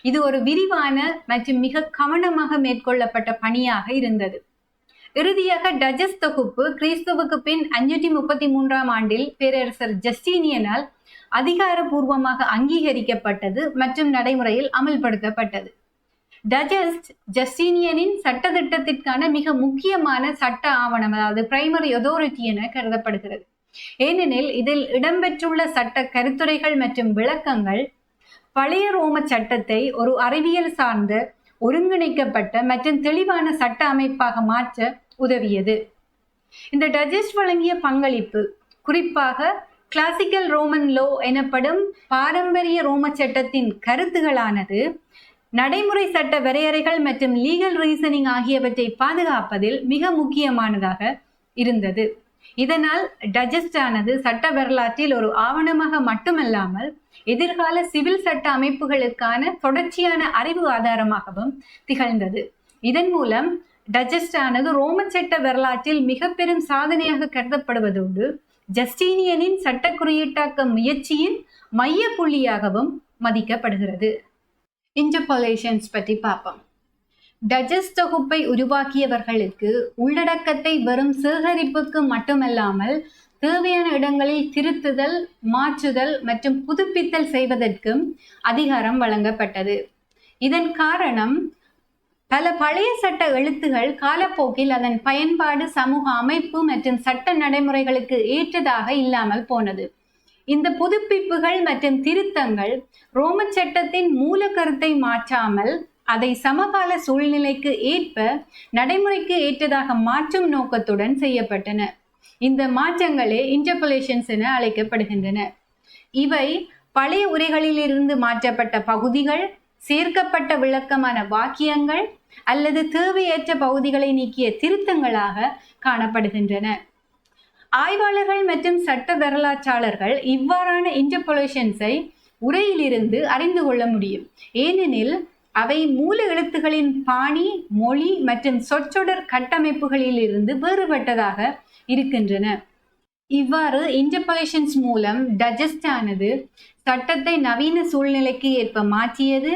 இது ஒரு விரிவான மற்றும் மிக கவனமாக மேற்கொள்ளப்பட்ட பணியாக இருந்தது. இறுதியாக டைஜஸ்ட் தொகுப்பு கிறிஸ்துவுக்கு பின் 533ஆம் ஆண்டில் பேரரசர் ஜஸ்டீனியனால் அதிகாரபூர்வமாக அங்கீகரிக்கப்பட்டது மற்றும் நடைமுறையில் அமல்படுத்தப்பட்டது. டைஜஸ்ட் ஜஸ்டீனியனின் சட்ட திட்டத்திற்கான மிக முக்கியமான சட்ட ஆவணம், அதாவது பிரைமரி அத்தாரிட்டி என கருதப்படுகிறது. ஏனெனில் இதில் இடம்பெற்றுள்ள சட்ட கருத்துரைகள் மற்றும் விளக்கங்கள் பழைய ரோம சட்டத்தை ஒரு அறிவியல் சார்ந்த ஒருங்கிணைக்கப்பட்ட மற்றும் தெளிவான சட்ட அமைப்பாக மாற்ற உதவியது. இந்த டைஜஸ்ட் வழங்கிய பங்களிப்பு குறிப்பாக கிளாசிக்கல் ரோமன் லோ எனப்படும் பாரம்பரிய ரோம சட்டத்தின் கருத்துகளானது நடைமுறை சட்ட வரையறைகள் மற்றும் லீகல் ரீசனிங் ஆகியவற்றை பாதுகாப்பதில் மிக முக்கியமானதாக இருந்தது. இதனால் டைஜஸ்ட் ஆனது சட்ட வரலாற்றில் ஒரு ஆவணமாக மட்டுமல்லாமல் எதிர்கால சிவில் சட்ட அமைப்புகளுக்கான தொடர்ச்சியான அறிவு ஆதாரமாகவும் திகழ்ந்தது. இதன் மூலம் டைஜஸ்ட் ஆனது ரோம சட்ட வரலாற்றில் மிக பெரும் சாதனையாக கருதப்படுவதோடு ஜஸ்டீனியனின் சட்ட குறியீட்டாக்க முயற்சியின் மைய புள்ளியாகவும் மதிக்கப்படுகிறது. இன்டர்போலேஷன்ஸ் பற்றி பார்ப்போம். டைஜஸ்ட் தொகுப்பை உருவாக்கியவர்களுக்கு உள்ளடக்கத்தை வெறும் சேகரிப்புக்கு மட்டுமல்லாமல் தேவையான இடங்களில் திருத்துதல், மாற்றுதல் மற்றும் புதுப்பித்தல் செய்வதற்கும் அதிகாரம் வழங்கப்பட்டது. இதன் காரணம் பல பழைய சட்ட எழுத்துகள் காலப்போக்கில் அதன் பயன்பாடு, சமூக அமைப்பு மற்றும் சட்ட நடைமுறைகளுக்கு ஏற்றதாக இல்லாமல் போனது. இந்த புதுப்பிப்புகள் மற்றும் திருத்தங்கள் ரோம சட்டத்தின் மூல கருத்தை மாற்றாமல் அதை சமகால சூழ்நிலைக்கு ஏற்ப நடைமுறைக்கு ஏற்றதாக மாற்றும் நோக்கத்துடன் செய்யப்பட்டன. இந்த மாற்றங்களே இன்டர்போலேஷன்ஸ் என அழைக்கப்படுகின்றன. இவை பழைய உரைகளிலிருந்து மாற்றப்பட்ட பகுதிகள், சேர்க்கப்பட்ட விளக்கமான வாக்கியங்கள் அல்லது தேவையற்ற பகுதிகளை நீக்கிய திருத்தங்களாக காணப்படுகின்றன. ஆய்வாளர்கள் மற்றும் சட்ட வரலாற்றாளர்கள் இவ்வாறான இன்டர்போலேஷன்ஸை உரையிலிருந்து அறிந்து கொள்ள முடியும். ஏனெனில் அவை மூல எழுத்துகளின் பாணி, மொழி மற்றும் சொற்றொடர் கட்டமைப்புகளில் இருந்து வேறுபட்டதாக இருக்கின்றன. இவ்வாறு இன்டர்போலேஷன்ஸ் மூலம் டைஜஸ்ட் ஆனது சட்டத்தை நவீன சூழ்நிலைக்கு ஏற்ப மாற்றியது,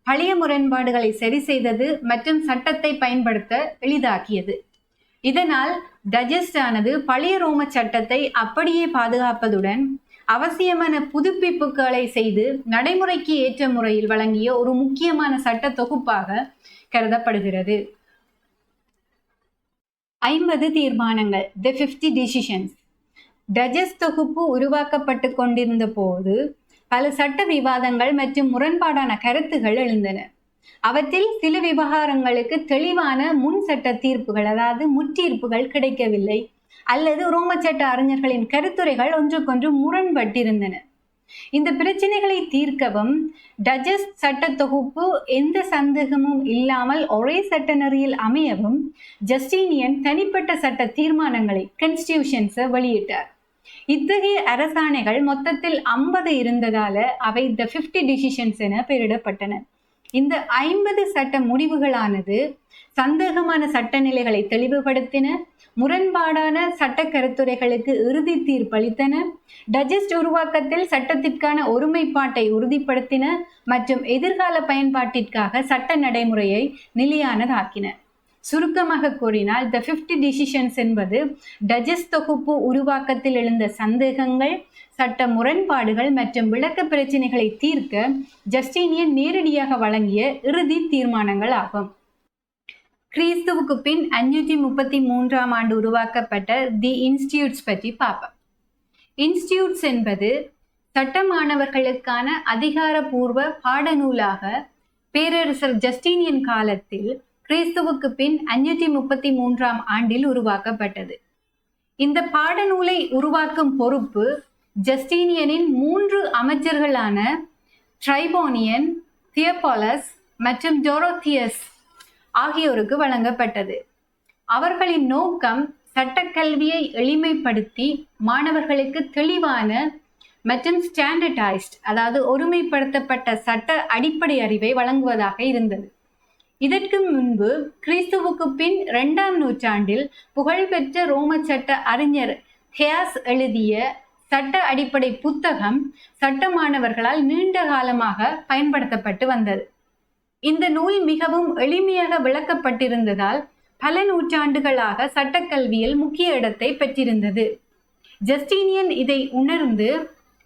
பழைய முரண்பாடுகளை சரி செய்தது மற்றும் சட்டத்தை பயன்படுத்த எளிதாக்கியது. இதனால் டைஜஸ்ட் ஆனது பழைய ரோம சட்டத்தை அப்படியே பாதுகாப்பதுடன் அவசியமான புதுப்பிப்புகளை செய்து நடைமுறைக்கு ஏற்ற முறையில் வழங்கிய ஒரு முக்கியமான சட்ட தொகுப்பாக கருதப்படுகிறது. 50 தீர்மானங்கள், தி 50 டிசிஷன்ஸ். டைஜஸ்ட் தொகுப்பு உருவாக்கப்பட்டு கொண்டிருந்த போது பல சட்ட விவாதங்கள் மற்றும் முரண்பாடான கருத்துகள் எழுந்தன. அவற்றில் சில விவகாரங்களுக்கு தெளிவான முன் சட்ட தீர்ப்புகள், அதாவது முற்றீர்ப்புகள் கிடைக்கவில்லை, அல்லது ரோம சட்ட அறிஞர்களின் கருத்துரைகள் ஒன்றுக்கொன்று முரண்பட்டிருந்தன. இந்த பிரச்சனைகளை தீர்க்கவும் டைஜஸ்ட் சட்ட தொகுப்பு எந்த சந்தேகமும் இல்லாமல் ஒரே சட்ட நெறியில் அமையவும் ஜஸ்டீனியன் தனிப்பட்ட சட்ட தீர்மானங்களை, கான்ஸ்டிடியூஷன்ஸை வெளியிட்டார். இத்தகைய அரசாணைகள் மொத்தத்தில் 50 இருந்ததால அவை தி 50 டிசிஷன்ஸ் என பெயரிடப்பட்டன. இந்த 50 சட்ட முடிவுகளானது சந்தேகமான சட்ட நிலைகளை தெளிவுபடுத்தின, முரண்பாடான சட்ட கருத்துரைகளுக்கு இறுதி தீர்ப்பளித்தன, டைஜஸ்ட் உருவாக்கத்தில் சட்டத்திற்கான ஒருமைப்பாட்டை உறுதிப்படுத்தின மற்றும் எதிர்கால பயன்பாட்டிற்காக சட்ட நடைமுறையை நிலையானதாக்கின. சுருக்கமாக கூறினால் தி 50 டிசிஷன்ஸ் என்பது டைஜஸ்ட் தொகுப்பு உருவாக்கத்தில் எழுந்த சந்தேகங்கள், சட்ட முரண்பாடுகள் மற்றும் விளக்க பிரச்சனைகளை தீர்க்க ஜஸ்டீனியன் நேரடியாக வழங்கிய இறுதி தீர்மானங்கள் ஆகும். கிறிஸ்துவுக்கு பின் 533ஆம் ஆண்டு உருவாக்கப்பட்ட தி இன்ஸ்டிடியூட்ஸ் பற்றி பார்ப்போம். இன்ஸ்டிடியூட்ஸ் என்பது சட்ட மாணவர்களுக்கான அதிகாரப்பூர்வ பாடநூலாக பேரரசர் ஜஸ்டீனியன் காலத்தில் கிறிஸ்துவுக்கு பின் 533ஆம் ஆண்டில் உருவாக்கப்பட்டது. இந்த பாடநூலை உருவாக்கும் பொறுப்பு ஜஸ்டீனியனின் 3 அமைச்சர்களான ட்ரைபோனியன், தியோபோலஸ் மற்றும் டோரோத்தியஸ் ஆகியோருக்கு வழங்கப்பட்டது. அவர்களின் நோக்கம் சட்டக்கல்வியை எளிமைப்படுத்தி மாணவர்களுக்கு தெளிவான மற்றும் ஸ்டாண்டர்டைஸ்ட், அதாவது ஒருமைப்படுத்தப்பட்ட சட்ட அடிப்படை அறிவை வழங்குவதாக இருந்தது. இதற்கு முன்பு கிறிஸ்துவுக்கு பின் 2ஆம் நூற்றாண்டில் புகழ்பெற்ற ரோம சட்ட அறிஞர் ஹியாஸ் எழுதிய சட்ட அடிப்படை புத்தகம் சட்ட மாணவர்களால் நீண்ட காலமாக பயன்படுத்தப்பட்டு வந்தது. இந்த நூல் மிகவும் எளிமையாக விளக்கப்பட்டிருந்ததால் பல நூற்றாண்டுகளாக சட்டக்கல்வியில் முக்கிய இடத்தை பெற்றிருந்தது. ஜஸ்டீனியன் இதை உணர்ந்து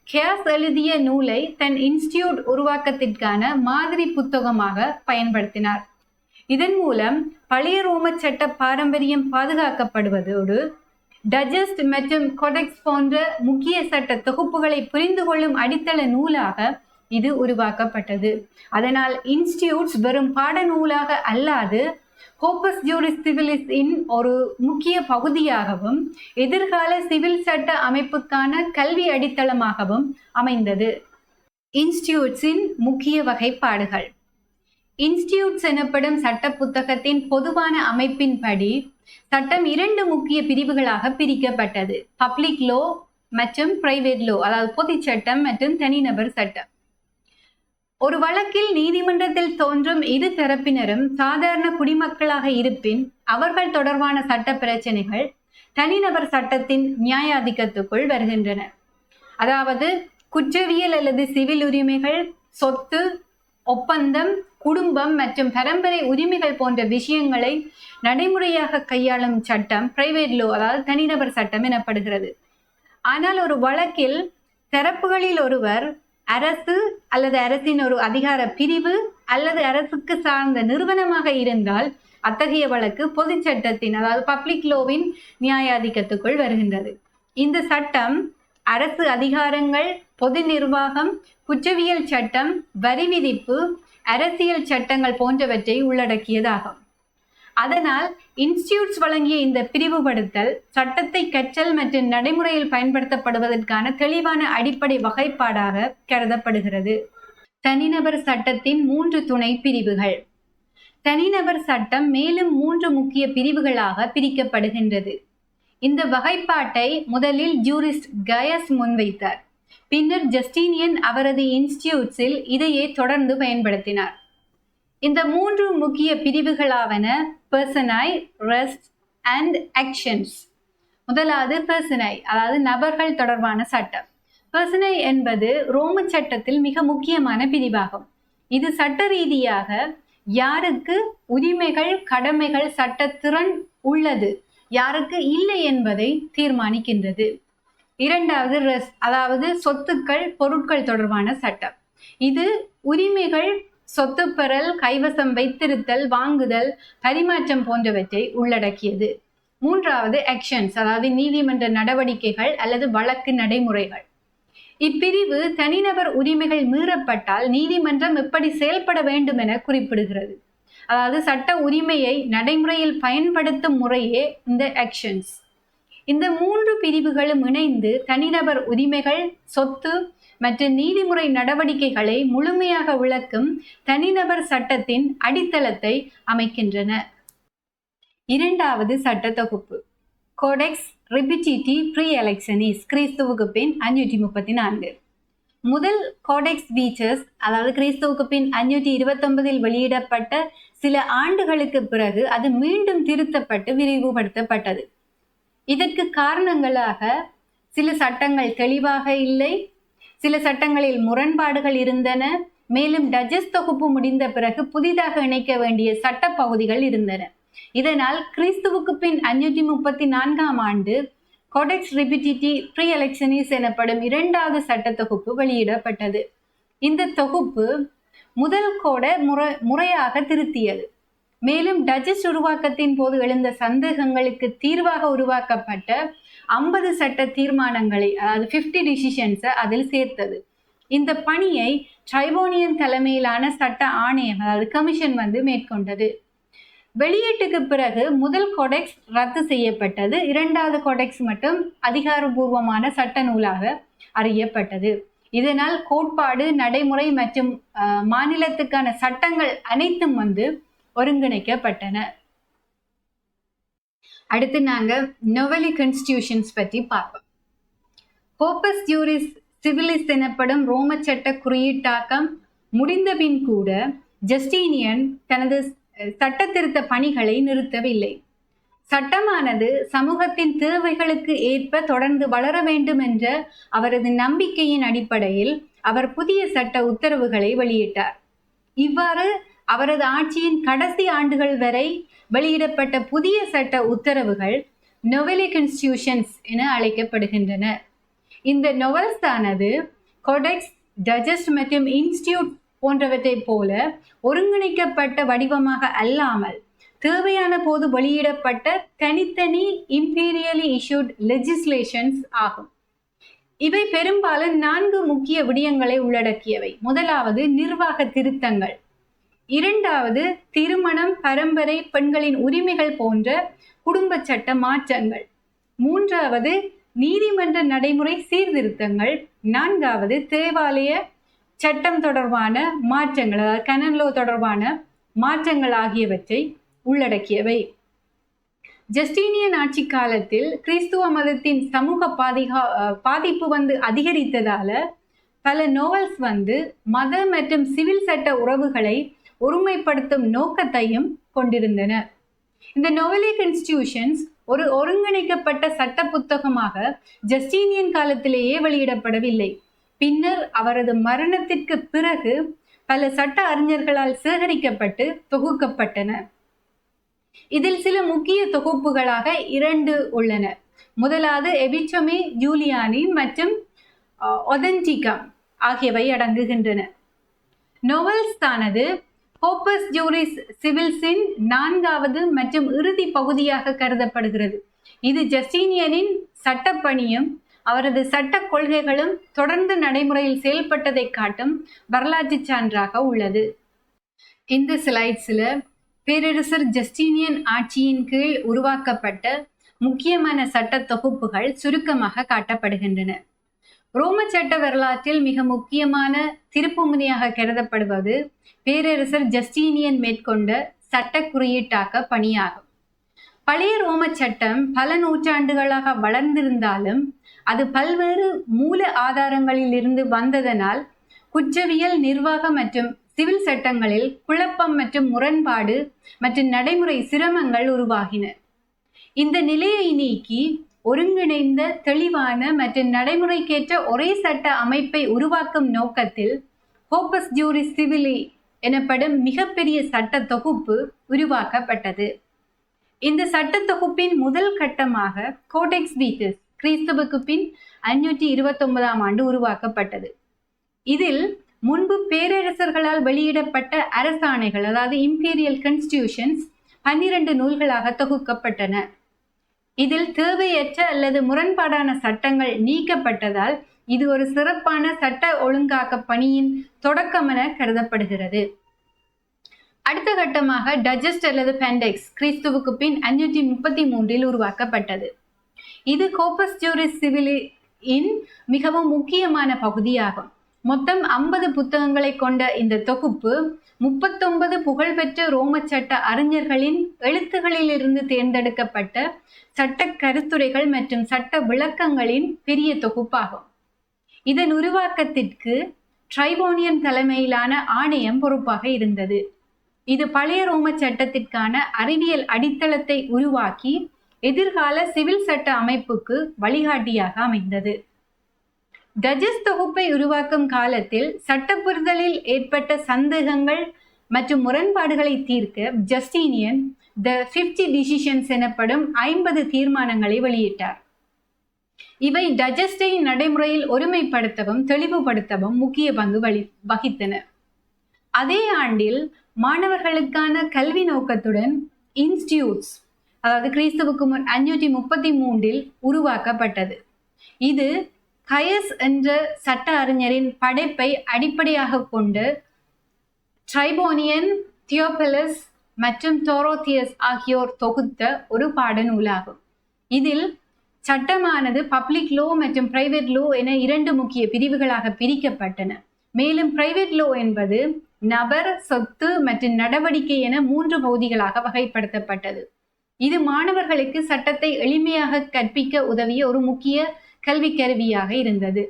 ஹியாஸ் எழுதிய நூலை தன் இன்ஸ்டிடியூட் உருவாக்கத்திற்கான மாதிரி புத்தகமாக பயன்படுத்தினார். இதன் மூலம் பழைய ரோம சட்ட பாரம்பரியம் பாதுகாக்கப்படுவதோடு டைஜஸ்ட் மற்றும் கோடெக்ஸ் போன்ற முக்கிய சட்ட தொகுப்புகளை புரிந்து கொள்ளும் அடித்தள நூலாக இது உருவாக்கப்பட்டது. அதனால் இன்ஸ்டிடியூட்ஸ் வெறும் பாடநூலாக அல்லாது கோப்பஸ் ஜூரிஸ் சிவிலிஸ் இன் ஒரு முக்கிய பகுதியாகவும் எதிர்கால சிவில் சட்ட அமைப்புக்கான கல்வி அடித்தளமாகவும் அமைந்தது. இன்ஸ்டிடியூட்ஸின் முக்கிய வகைப்பாடுகள். இன்ஸ்டிடியூட்ஸ் எனப்படும் சட்ட புத்தகத்தின் பொதுவான அமைப்பின்படி சட்டம் 2 முக்கிய பிரிவுகளாக பிரிக்கப்பட்டது: பப்ளிக் லோ மற்றும் பிரைவேட் லோ, அதாவது பொது சட்டம் மற்றும் தனிநபர் சட்டம். ஒரு வழக்கில் நீதிமன்றத்தில் தோன்றும் இரு தரப்பினரும் சாதாரண குடிமக்களாக இருப்பின் அவர்கள் தொடர்பான சட்ட பிரச்சனைகள் தனிநபர் சட்டத்தின் நியாயாதிக்கத்துக்குள் வருகின்றன. அதாவது குற்றவியல் அல்லது சிவில் உரிமைகள், சொத்து, ஒப்பந்தம், குடும்பம் மற்றும் பரம்பரை உரிமைகள் போன்ற விஷயங்களை நடைமுறையாக கையாளும் சட்டம் பிரைவேட் லோ, அதாவது தனிநபர் சட்டம் எனப்படுகிறது. ஆனால் ஒரு வழக்கில் தரப்புகளில் ஒருவர் அரசு அல்லது அரசின் ஒரு அதிகார பிரிவு அல்லது அரசுக்கு சார்ந்த நிறுவனமாக இருந்தால் அத்தகைய வழக்கு பொது சட்டத்தின், அதாவது பப்ளிக் லோவின் நியாயாதிக்கத்துக்குள் வருகின்றது. இந்த சட்டம் அரசு அதிகாரங்கள், பொது நிர்வாகம், குற்றவியல் சட்டம், வரி விதிப்பு, அரசியல் சட்டங்கள் போன்றவற்றை உள்ளடக்கியதாகும். அதனால் இன்ஸ்டிடியூட்ஸ் வழங்கிய இந்த பிரிவுபடுத்தல் சட்டத்தை கற்றல் மற்றும் நடைமுறையில் பயன்படுத்தப்படுவதற்கான தெளிவான அடிப்படை வகைப்பாடாக கருதப்படுகிறது. தனிநபர் சட்டத்தின் 3 துணை பிரிவுகள். தனிநபர் சட்டம் மேலும் 3 முக்கிய பிரிவுகளாக பிரிக்கப்படுகின்றது. இந்த வகைப்பாட்டை முதலில் ஜூரிஸ்ட் கயஸ் முன்வைத்தார். பின்னர் ஜஸ்டீனியன் அவரது இன்ஸ்டிடியூட்ஸில் இதையே தொடர்ந்து பயன்படுத்தினார். இந்த 3 முக்கிய பிரிவுகளாவன பெர்சனாய், ரெஸ்ட் அண்ட் ஆக்ஷன்ஸ். முதலாவது பெர்சனாய், அதாவது நபர்கள் தொடர்பான சட்டம். பெர்சனாய் என்பது ரோம சட்டத்தில் மிக முக்கியமான பிரிவாகும். இது சட்ட ரீதியாக யாருக்கு உரிமைகள், கடமைகள், சட்டத்திறன் உள்ளது, யாருக்கு இல்லை என்பதை தீர்மானிக்கின்றது. இரண்டாவது ரெஸ்ட், அதாவது சொத்துக்கள், பொருட்கள் தொடர்பான சட்டம். இது உரிமைகள், சொத்து பெறல், கைவசம் வைத்திருத்தல், வாங்குதல், பரிமாற்றம் போன்றவற்றை உள்ளடக்கியது. மூன்றாவது ஆக்ஷன்ஸ், அதாவது நீதிமன்ற நடவடிக்கைகள் அல்லது வழக்கு நடைமுறைகள். இப்பிரிவு தனிநபர் உரிமைகள் மீறப்பட்டால் நீதிமன்றம் எப்படி செயல்பட வேண்டும் என குறிப்பிடுகிறது. அதாவது சட்ட உரிமையை நடைமுறையில் பயன்படுத்தும் முறையே இந்த ஆக்ஷன்ஸ். இந்த 3 பிரிவுகளும் இணைந்து தனிநபர் உரிமைகள், சொத்து மற்றும் நீதிமுறை நடவடிக்கைகளை முழுமையாக விளக்கும் தனிநபர் சட்டத்தின் அடித்தளத்தை அமைக்கின்றன. இரண்டாவது சட்ட தொகுப்பு கோடெக்ஸ் ரிபிடிட்டி ப்ரீ எலெக்ஷனிஸ், கிறிஸ்துவுக்கு பின் 534. முதல் கோடெக்ஸ் வீச்சர்ஸ், அதாவது கிறிஸ்துவுக்கு பின் 529 வெளியிடப்பட்ட சில ஆண்டுகளுக்கு பிறகு அது மீண்டும் திருத்தப்பட்டு விரிவுபடுத்தப்பட்டது. இதற்கு காரணங்களாக சில சட்டங்கள் தெளிவாக இல்லை, சில சட்டங்களில் முரண்பாடுகள் இருந்தன, மேலும் டஜஸ் தொகுப்பு முடிந்த பிறகு புதிதாக இணைக்க வேண்டிய சட்ட பகுதிகள் இருந்தன. இதனால் கிறிஸ்துவுக்கு பின் 534ஆம் ஆண்டு கோடெக்ஸ் ரிபிடிட்டி ப்ரீ எலெக்ஷனிஸ் எனப்படும் இரண்டாவது சட்ட தொகுப்பு வெளியிடப்பட்டது. இந்த தொகுப்பு முதல் கோடை முறையாக திருத்தியது. மேலும் டஜஸ் உருவாக்கத்தின் போது எழுந்த சந்தேகங்களுக்கு தீர்வாக உருவாக்கப்பட்ட 50 சட்ட தீர்மானங்களை, அதாவது 50 டிசிஷன்ஸை அதில் சேர்த்தது. இந்த பணியை ட்ரைபோனியன் தலைமையிலான சட்ட ஆணையம், அதாவது கமிஷன் மேற்கொண்டது. வெளியீட்டுக்கு பிறகு முதல் கோடெக்ஸ் ரத்து செய்யப்பட்டது. இரண்டாவது கோடெக்ஸ் மட்டும் அதிகாரபூர்வமான சட்ட நூலாக அறியப்பட்டது. இதனால் கோட்பாடு, நடைமுறை மற்றும் மாநிலத்துக்கான சட்டங்கள் அனைத்தும் ஒருங்கிணைக்கப்பட்டன. அடுத்து நாங்க நோவெலி கான்ஸ்டிடியூஷன்ஸ் பற்றி பார்ப்போம். கோப்பஸ் ஜூரிஸ் சிவிலிஸ் எனப்படும் ரோம சட்ட குறியீட்டாக்கம் முடிந்த பின் கூட ஜஸ்டீனியன் தனது சட்ட திருத்த பணிகளை நிறுத்தவில்லை. சட்டமானது சமூகத்தின் தேவைகளுக்கு ஏற்ப தொடர்ந்து வளர வேண்டும் என்ற அவரது நம்பிக்கையின் அடிப்படையில் அவர் புதிய சட்ட உத்தரவுகளை வெளியிட்டார். இவ்வாறு அவரது ஆட்சியின் கடைசி ஆண்டுகள் வரை வெளியிடப்பட்ட புதிய சட்ட உத்தரவுகள் நோவெலி கான்ஸ்டிடியூஷன்ஸ் என அழைக்கப்படுகின்றன. இந்த நோவல்ஸ் ஆனது கோடெக்ஸ், டஜஸ் மற்றும் இன்ஸ்டிடியூட் போன்றவற்றை போல ஒருங்கிணைக்கப்பட்ட வடிவமாக அல்லாமல் தேவையான போது வெளியிடப்பட்ட தனித்தனி இம்பீரியலி இஷ்யூட் லெஜிஸ்லேஷன்ஸ் ஆகும். இவை பெரும்பாலும் 4 முக்கிய விடயங்களை உள்ளடக்கியவை. முதலாவது நிர்வாக திருத்தங்கள், இரண்டாவது திருமணம், பரம்பரை, பெண்களின் உரிமைகள் போன்ற குடும்ப சட்ட மாற்றங்கள், மூன்றாவது நீதிமன்ற நடைமுறை சீர்திருத்தங்கள், நான்காவது தேவாலய சட்டம் தொடர்பான மாற்றங்கள், அதாவது கனன் லோ தொடர்பான மாற்றங்கள் ஆகியவற்றை உள்ளடக்கியவை. ஜஸ்டீனியன் ஆட்சி காலத்தில் கிறிஸ்துவ மதத்தின் சமூக பாதிப்பு அதிகரித்ததால பல நோவல்ஸ் மத மற்றும் சிவில் சட்ட உறவுகளை ஒருமைப்படுத்தும் நோக்கத்தையும் கொண்டிருந்தன. இந்த நோவெலி கான்ஸ்டிடியூஷன்ஸ் ஒரு ஒருங்கிணைக்கப்பட்ட சட்ட புத்தகமாக ஜஸ்டீனியன் காலத்திலேயே வெளியிடப்படவில்லை. பின்னர் அவரது மரணத்திற்கு பிறகு பல சட்ட அறிஞர்களால் சேகரிக்கப்பட்டு தொகுக்கப்பட்டன. இதில் சில முக்கிய தொகுப்புகளாக 2 உள்ளன. முதலாவது எபிச்சோமி ஜூலியானி மற்றும் ஒதென்டிகம் ஆகியவை அடங்குகின்றன. நோவல்ஸ் ஆனது கோப்பஸ் ஜூரிஸ் சிவில்ஸின் 4வது மற்றும் இறுதி பகுதியாக கருதப்படுகிறது. இது ஜஸ்டீனியனின் சட்டப்பணியும் அவரது சட்ட கொள்கைகளும் தொடர்ந்து நடைமுறையில் செயல்பட்டதை காட்டும் வரலாற்று சான்றாக உள்ளது. இந்த ஸ்லைட்ஸில் பேரரசர் ஜஸ்டீனியன் ஆட்சியின் கீழ் உருவாக்கப்பட்ட முக்கியமான சட்ட தொகுப்புகள் சுருக்கமாக காட்டப்படுகின்றன. ரோம சட்ட வரலாற்றில் மிக முக்கியமான திருப்புமுனையாக கருதப்படுவது பேரரசர் ஜஸ்டீனியன் மேற்கொண்ட சட்ட குறியீட்டாக்க பணியாகும். பழைய ரோம சட்டம் பல நூற்றாண்டுகளாக வளர்ந்திருந்தாலும் அது பல்வேறு மூல ஆதாரங்களில் இருந்து வந்ததனால் குற்றவியல், நிர்வாக மற்றும் சிவில் சட்டங்களில் குழப்பம் மற்றும் முரண்பாடு மற்றும் நடைமுறை சிரமங்கள் உருவாகின. இந்த நிலையை நீக்கி ஒருங்கிணைந்த, தெளிவான மற்றும் நடைமுறைக்கேற்ற ஒரே சட்ட அமைப்பை உருவாக்கும் நோக்கத்தில் கோர்பஸ் ஜூரிஸ் சிவிலி எனப்படும் மிகப்பெரிய சட்ட தொகுப்பு உருவாக்கப்பட்டது. இந்த சட்ட தொகுப்பின் முதல் கட்டமாக கோடெக்ஸ் வீட்டஸ் கிறிஸ்துவுக்கு பின் 529ஆம் ஆண்டு உருவாக்கப்பட்டது. இதில் முன்பு பேரரசர்களால் வெளியிடப்பட்ட அரசாணைகள், அதாவது இம்பீரியல் கான்ஸ்டிடியூஷன்ஸ் 12 நூல்களாக தொகுக்கப்பட்டன. இதில் தேவையற்ற அல்லது முரண்பாடான சட்டங்கள் நீக்கப்பட்டதால் இது ஒரு சிறப்பான சட்ட ஒழுங்காக்க பணியின் தொடக்கம் என கருதப்படுகிறது. அடுத்த கட்டமாக டைஜஸ்ட் அல்லது பெண்டெக்ஸ் கிறிஸ்துவுக்கு பின் 533இல் உருவாக்கப்பட்டது. இது கோர்பஸ் ஜூரிஸ் சிவிலியின் மிகவும் முக்கியமான பகுதியாகும். மொத்தம் 50 புத்தகங்களை கொண்ட இந்த தொகுப்பு 39 புகழ்பெற்ற ரோம சட்ட அறிஞர்களின் எழுத்துகளிலிருந்து தேர்ந்தெடுக்கப்பட்ட சட்ட கருத்துரைகள் மற்றும் சட்ட விளக்கங்களின் பெரிய தொகுப்பாகும். இதன் உருவாக்கத்திற்கு ட்ரைபோனியன் தலைமையிலான ஆணையம் பொறுப்பாக இருந்தது. இது பழைய ரோம சட்டத்திற்கான அறிவியல் அடித்தளத்தை உருவாக்கி எதிர்கால சிவில் சட்ட அமைப்புக்கு வழிகாட்டியாக அமைந்தது. டைஜஸ்ட் தொகுப்பை உருவாக்கும் காலத்தில் சட்ட புரிதலில் ஏற்பட்ட சந்தேகங்கள் மற்றும் முரண்பாடுகளை தீர்க்க ஜஸ்டீனியன் த 50 டிசிஷன்ஸ் எனப்படும் 50 தீர்மானங்களை வெளியிட்டார். இவை டைஜஸ்டை நடைமுறையில் ஒருமைப்படுத்தவும் தெளிவுபடுத்தவும் முக்கிய பங்கு வகித்தன. அதே ஆண்டில் மாணவர்களுக்கான கல்வி நோக்கத்துடன் இன்ஸ்டிடியூட்ஸ், அதாவது கிறிஸ்துவுக்கு முன் 533இல் உருவாக்கப்பட்டது. இது கயஸ் என்ற சட்ட அறிஞரின் படைப்பை அடிப்படையாக கொண்டு ட்ரைபோனியன், தியோபலஸ் மற்றும் தோரோத்தியஸ் ஆகியோர் தொகுத்த ஒரு பாடநூலாகும். இதில் சட்டமானது பப்ளிக் லோ மற்றும் பிரைவேட் லோ என 2 முக்கிய பிரிவுகளாக பிரிக்கப்பட்டன. மேலும் பிரைவேட் லோ என்பது நபர், சொத்து மற்றும் நடவடிக்கை என 3 பகுதிகளாக வகைப்படுத்தப்பட்டது. இது மாணவர்களுக்கு சட்டத்தை எளிமையாக கற்பிக்க உதவிய ஒரு முக்கிய கல்வி கருவியாக இருந்தது.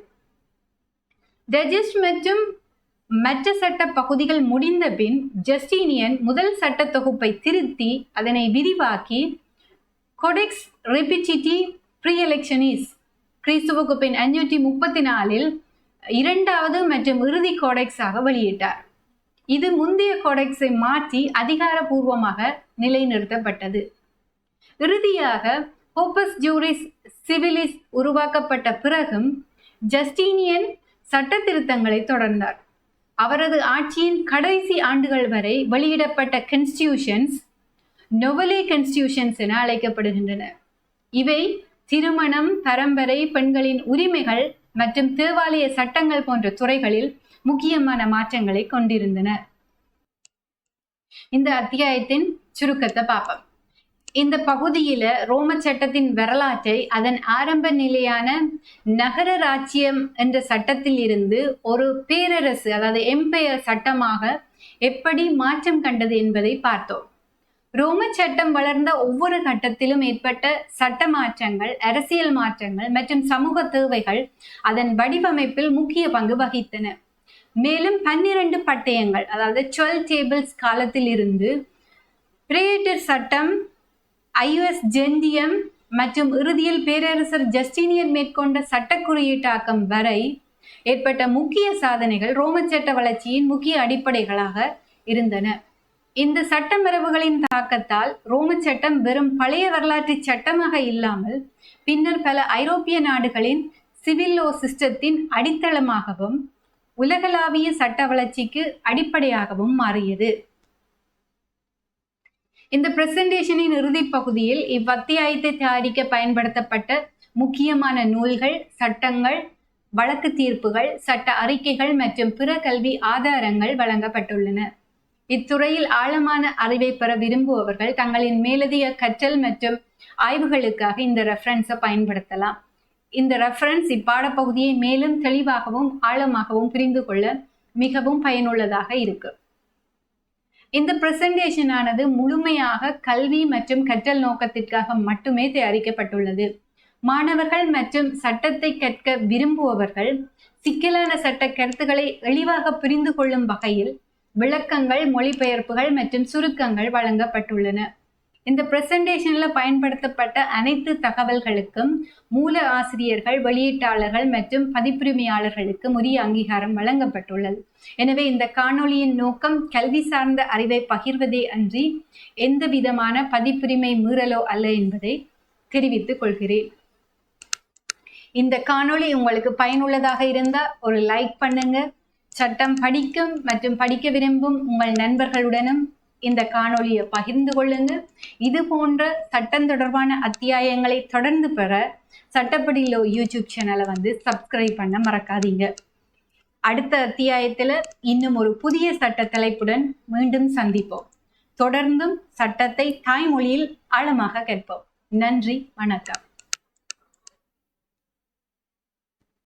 டைஜஸ்ட் மற்றும் மற்ற சட்ட பகுதிகள் முடிந்த பின் ஜஸ்டீனியன் முதல் சட்ட தொகுப்பை திருத்தி அதனை விரிவாக்கி கோடெக்ஸ் ரெபிடிட்டி ப்ரீஎலெக்ஷனிஸ் கிறிஸ்துவுக்கு பின் 534இல் 2வது மற்றும் இறுதி கோடெக்ஸாக வெளியிட்டார். இது முந்தைய கோடெக்ஸை மாற்றி அதிகாரபூர்வமாக நிலைநிறுத்தப்பட்டது. இறுதியாக கோர்பஸ் ஜூரிஸ் சிவிலிஸ் உருவாக்கப்பட்ட பிறகும் ஜஸ்டீனியன் சட்ட திருத்தங்களை தொடர்ந்தார். அவரது ஆட்சியின் கடைசி ஆண்டுகள் வரை வெளியிடப்பட்ட கான்ஸ்டிடியூஷன்ஸ் நொவலே கான்ஸ்டிடியூஷன்ஸ் என அழைக்கப்படுகின்றன. இவை திருமணம், பரம்பரை, பெண்களின் உரிமைகள் மற்றும் தேவாலய சட்டங்கள் போன்ற துறைகளில் முக்கியமான மாற்றங்களை கொண்டிருந்தன. இந்த அத்தியாயத்தின் சுருக்கத்தை பார்ப்போம். இந்த பகுதியில ரோம சட்டத்தின் வரலாற்றை அதன் ஆரம்ப நிலையான நகர ராச்சியம் என்ற சட்டத்தில் இருந்து ஒரு பேரரசு, அதாவது எம்பையர் சட்டமாக எப்படி மாற்றம் கண்டது என்பதை பார்த்தோம். ரோம சட்டம் வளர்ந்த ஒவ்வொரு கட்டத்திலும் ஏற்பட்ட சட்ட மாற்றங்கள், அரசியல் மாற்றங்கள் மற்றும் சமூக தேவைகள் அதன் வடிவமைப்பில் முக்கிய பங்கு வகித்தன. மேலும் 12 பட்டயங்கள், அதாவது 12 டேபிள்ஸ் காலத்தில் இருந்து பிரேட்டர் சட்டம், ஐயுஎஸ் ஜென்டியம் மற்றும் இறுதியில் பேரரசர் ஜஸ்டீனியன் மேற்கொண்ட சட்ட குறியீட்டாக்கம் வரை ஏற்பட்ட முக்கிய சாதனைகள் ரோம சட்ட வளர்ச்சியின் முக்கிய அடிப்படைகளாக இருந்தன. இந்த சட்ட மரபுகளின் தாக்கத்தால் ரோம சட்டம் வெறும் பழைய வரலாற்று சட்டமாக இல்லாமல் பின்னர் பல ஐரோப்பிய நாடுகளின் சிவில் லோ சிஸ்டத்தின் அடித்தளமாகவும் உலகளாவிய சட்ட வளர்ச்சிக்கு அடிப்படையாகவும் மாறியது. இந்த பிரசன்டேஷனின் இறுதி பகுதியில் இவ்வத்தியாயத்தை தயாரிக்க பயன்படுத்தப்பட்ட முக்கியமான நூல்கள், சட்டங்கள், வழக்கு தீர்ப்புகள், சட்ட அறிக்கைகள் மற்றும் பிற கல்வி ஆதாரங்கள் வழங்கப்பட்டுள்ளன. இத்துறையில் ஆழமான அறிவை பெற விரும்புபவர்கள் தங்களின் மேலதிக கற்றல் மற்றும் ஆய்வுகளுக்காக இந்த ரெஃபரன்ஸை பயன்படுத்தலாம். இந்த ரெஃபரன்ஸ் இப்பாடப்பகுதியை மேலும் தெளிவாகவும் ஆழமாகவும் புரிந்து கொள்ள மிகவும் பயனுள்ளதாக இருக்கு. இந்த பிரசன்டேஷன் ஆனது முழுமையாக கல்வி மற்றும் கற்றல் நோக்கத்திற்காக மட்டுமே தயாரிக்கப்பட்டுள்ளது. மாணவர்கள் மற்றும் சட்டத்தை கற்க விரும்புபவர்கள் சிக்கலான சட்ட கருத்துக்களை எளிவாக புரிந்து கொள்ளும் வகையில் விளக்கங்கள், மொழிபெயர்ப்புகள் மற்றும் சுருக்கங்கள் வழங்கப்பட்டுள்ளன. இந்த பிரசன்டேஷன்ல பயன்படுத்தப்பட்ட அனைத்து தகவல்களுக்கும் மூல ஆசிரியர்கள், வெளியீட்டாளர்கள் மற்றும் பதிப்புரிமையாளர்களுக்கு உரிய அங்கீகாரம் வழங்கப்பட்டுள்ளது. எனவே இந்த காணொளியின் நோக்கம் கல்வி சார்ந்த அறிவை பகிர்வதே அன்றி எந்த விதமான பதிப்புரிமை மீறலோ அல்ல என்பதை தெரிவித்துக் கொள்கிறேன். இந்த காணொளி உங்களுக்கு பயனுள்ளதாக இருந்தால் ஒரு லைக் பண்ணுங்க. சட்டம் படிக்கும் மற்றும் படிக்க விரும்பும் உங்கள் நண்பர்களுடனும் இந்த காணொளியை பகிர்ந்து கொள்ளுங்க. இது போன்ற சட்டம் தொடர்பான அத்தியாயங்களை தொடர்ந்து பெற சட்டப்படி லோ யூடியூப் சேனலை சப்ஸ்கிரைப் பண்ண மறக்காதீங்க. அடுத்த அத்தியாயத்தில் இன்னும் ஒரு புதிய சட்ட தலைப்புடன் மீண்டும் சந்திப்போம். தொடர்ந்தும் சட்டத்தை தாய்மொழியில் ஆழமாக கேட்போம். நன்றி, வணக்கம்.